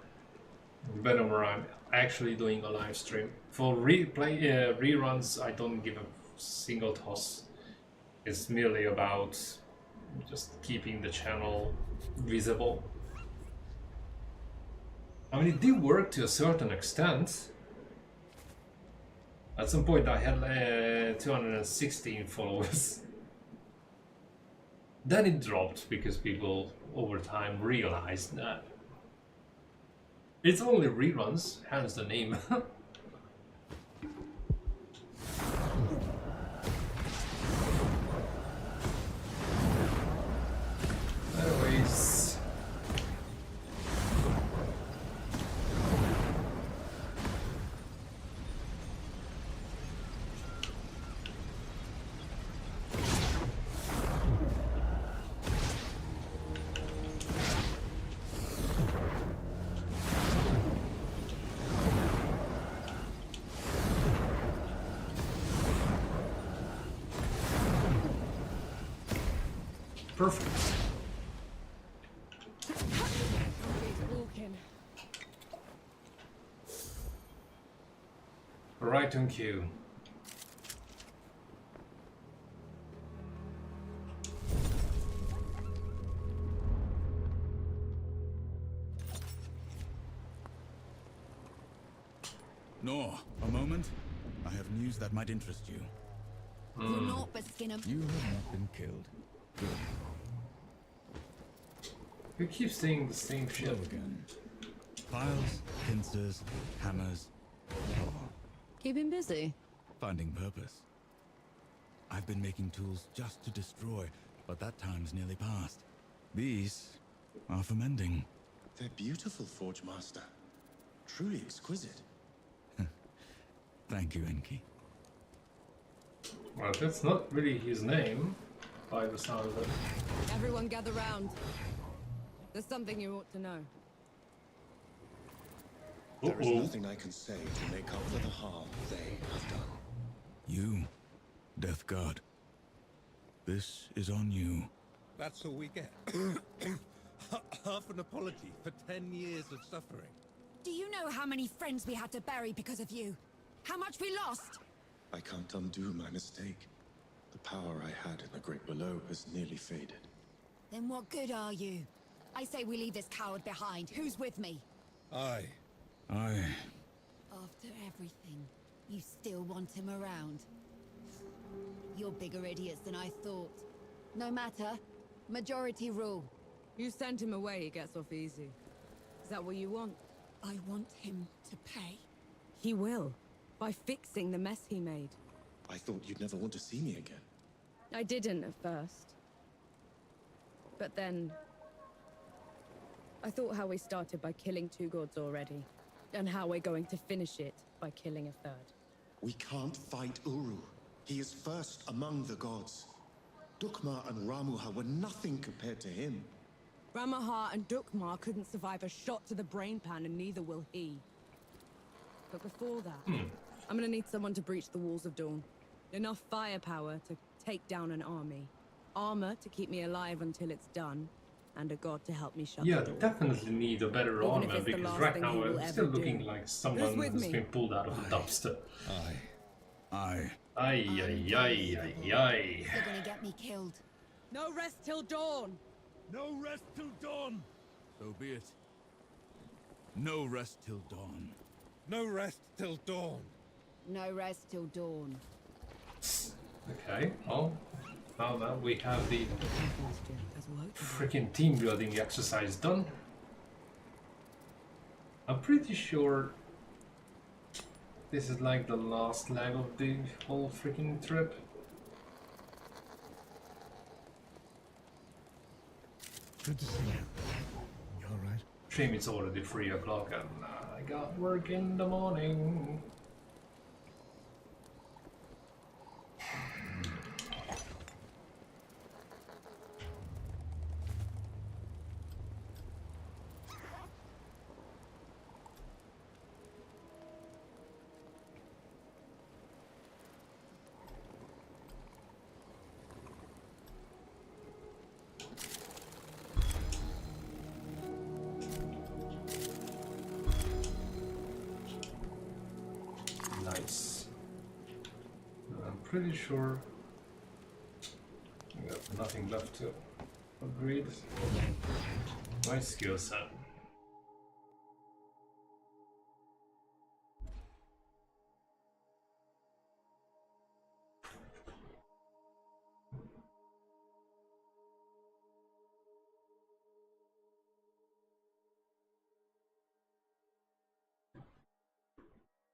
whenever I'm actually doing a live stream. For reruns, I don't give a single toss. It's merely about just keeping the channel visible. I mean, it did work to a certain extent. At some point I had 216 followers. Then it dropped because people over time realized that it's only reruns, hence the name. Anyways. Perfect. Walking. Right on cue. Nor, a moment. I have news that might interest you. You're not, but Skinner. You have not been killed. Good. You keep saying the same shit. Hello again. Files, pincers, hammers. Oh, Keep him busy. finding purpose. I've been making tools just to destroy, but that time's nearly past. These are for mending. They're beautiful, Forge Master. Truly exquisite. Thank you, Enki. Well, that's not really his name, by the sound of it. Everyone gather round. There's something you ought to know. There is nothing I can say to make up for the harm they have done. You, Death God. This is on you. That's all we get. Half an apology for 10 years of suffering. Do you know how many friends we had to bury because of you? How much we lost? I can't undo my mistake. The power I had in the Great Below has nearly faded. Then what good are you? I say we leave this coward behind. Who's with me? Aye. After everything, you still want him around. You're bigger idiots than I thought. No matter. Majority rule. You sent him away, he gets off easy. Is that what you want? I want him to pay. He will. By fixing the mess he made. I thought you'd never want to see me again. I didn't at first. But then... I thought how we started by killing 2 gods already. And how we're going to finish it by killing a 3rd. We can't fight Uru. He is first among the gods. Dukmar and Ramuha were nothing compared to him. Ramaha and Dukmar couldn't survive a shot to the brain pan, and neither will he. But before that, I'm gonna need someone to breach the walls of Dawn. Enough firepower to take down an army. Armor to keep me alive until it's done. And a god to help me shut the door. Definitely need a better Even if armor, it's the because last right thing now he will I'm still ever looking do. like someone Who's with has me? been pulled out of a dumpster. Aye. Aye, aye, aye, aye, aye. They're gonna get me killed. No rest till dawn! No rest till dawn! So be it. No rest till dawn. No rest till dawn. No rest till dawn. Okay, well, now that we have the freaking team building exercise done, I'm pretty sure this is like the last leg of the whole freaking trip. Good to see you. You alright? Shame it's already 3 o'clock and I got work in the morning. Nice. I'm pretty sure I got nothing left to upgrade my skill set.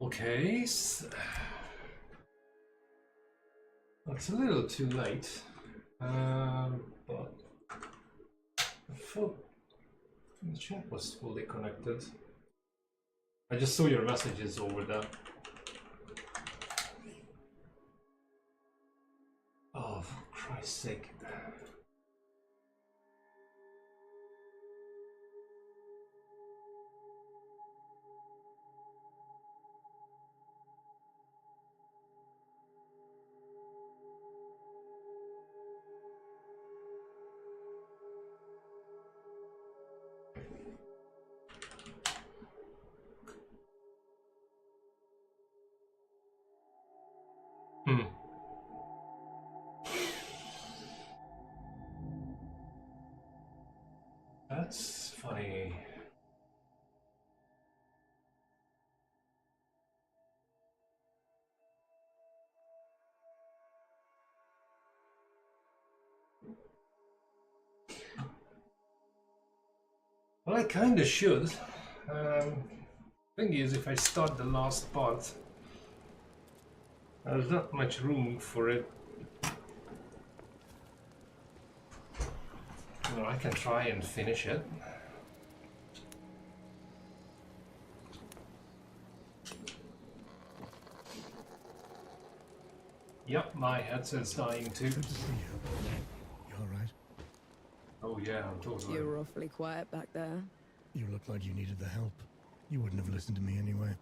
Okay, it's a little too late, but the chat was fully connected. I just saw your messages over there. Oh, for Christ's sake. Hmm. That's funny. Well, I kinda should. Thing is, if I start the last part, there's not much room for it. Well, I can try and finish it. Yep, my headset's dying too. Good to see you. You alright? Oh yeah, I'm totally. You're awfully quiet back there. You look like you needed the help. You wouldn't have listened to me anyway.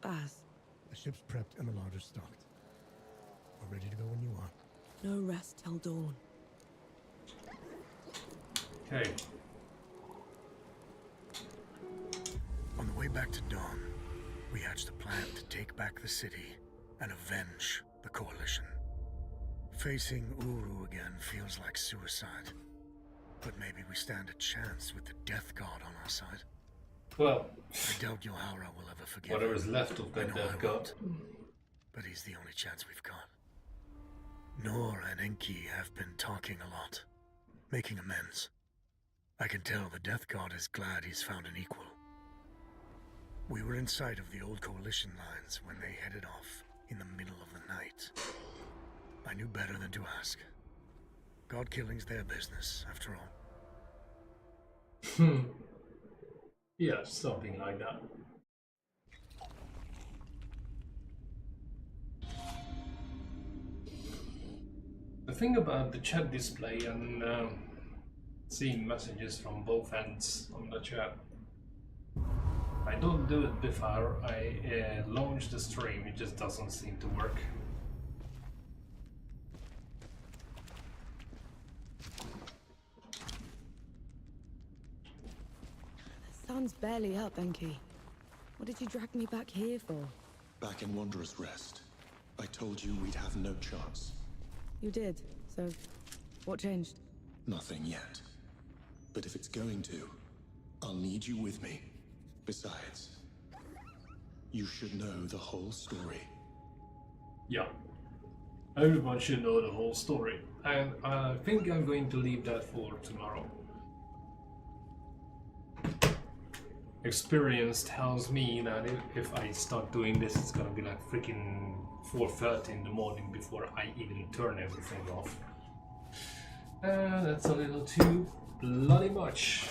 Baz, The ship's prepped and the larder's stocked. We're ready to go when you are. no rest till dawn. Okay. On the way back to dawn, we hatched a plan to take back the city and avenge the Coalition. Facing Uru again feels like suicide. But maybe we stand a chance with the Death God on our side. Well, I doubt Yohara will ever forgive whatever's him. left of that I know Death I God. won't. But he's the only chance we've got. Nor and Enki have been talking a lot, making amends. I can tell the Death God is glad he's found an equal. We were in sight of the old Coalition lines when they headed off in the middle of the night. I knew better than to ask. God killing's their business, after all. Yeah, something like that. The thing about the chat display and seeing messages from both ends on the chat, I don't do it before I launch the stream, it just doesn't seem to work. The sun's barely up, Enki. What did you drag me back here for? Back in Wanderer's Rest, I told you we'd have no chance. You did, so what changed? Nothing yet. But if it's going to, I'll need you with me. Besides, you should know the whole story. Yeah, everyone should know the whole story, and I think I'm going to leave that for tomorrow. Experience tells me that if I start doing this, it's gonna be like freaking 4:30 in the morning before I even turn everything off. That's a little too bloody much.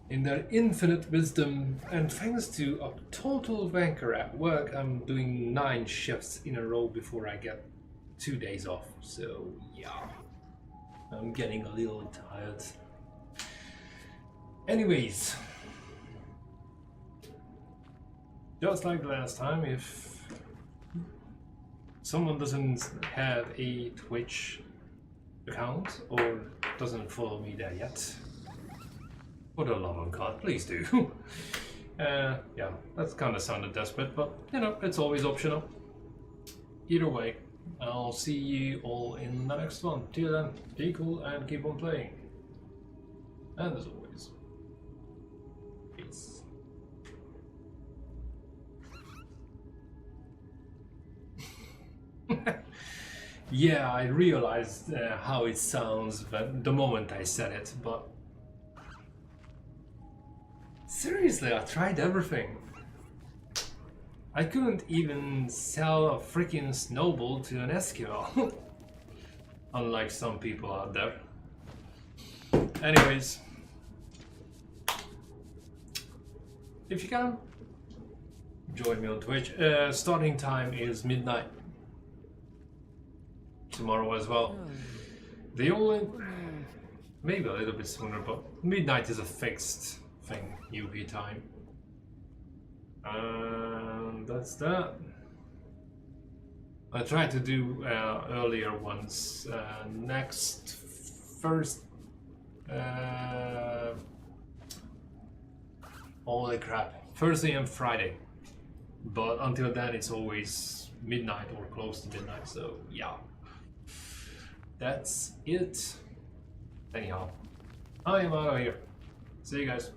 In their infinite wisdom, and thanks to a total wanker at work, I'm doing 9 shifts in a row before I get 2 days off. So yeah, I'm getting a little tired. Anyways, just like last time, if someone doesn't have a Twitch account or doesn't follow me there yet, for the love of God, please do. Yeah, that's kind of sounded desperate, but you know, it's always optional. Either way, I'll see you all in the next one. Till then, be cool and keep on playing. And as always, peace. Yeah, I realized how it sounds the moment I said it, but seriously, I tried everything. I couldn't even sell a freaking snowball to an Eskimo. Unlike some people out there. Anyways, if you can, join me on Twitch. Starting time is midnight. Tomorrow as well. The only... maybe a little bit sooner, but midnight is a fixed thing, UP time. And that's that. I tried to do earlier ones. Next first Holy crap. Thursday and Friday. But until then it's always midnight or close to midnight, so yeah. That's it. Anyhow, I am out of here. See you guys.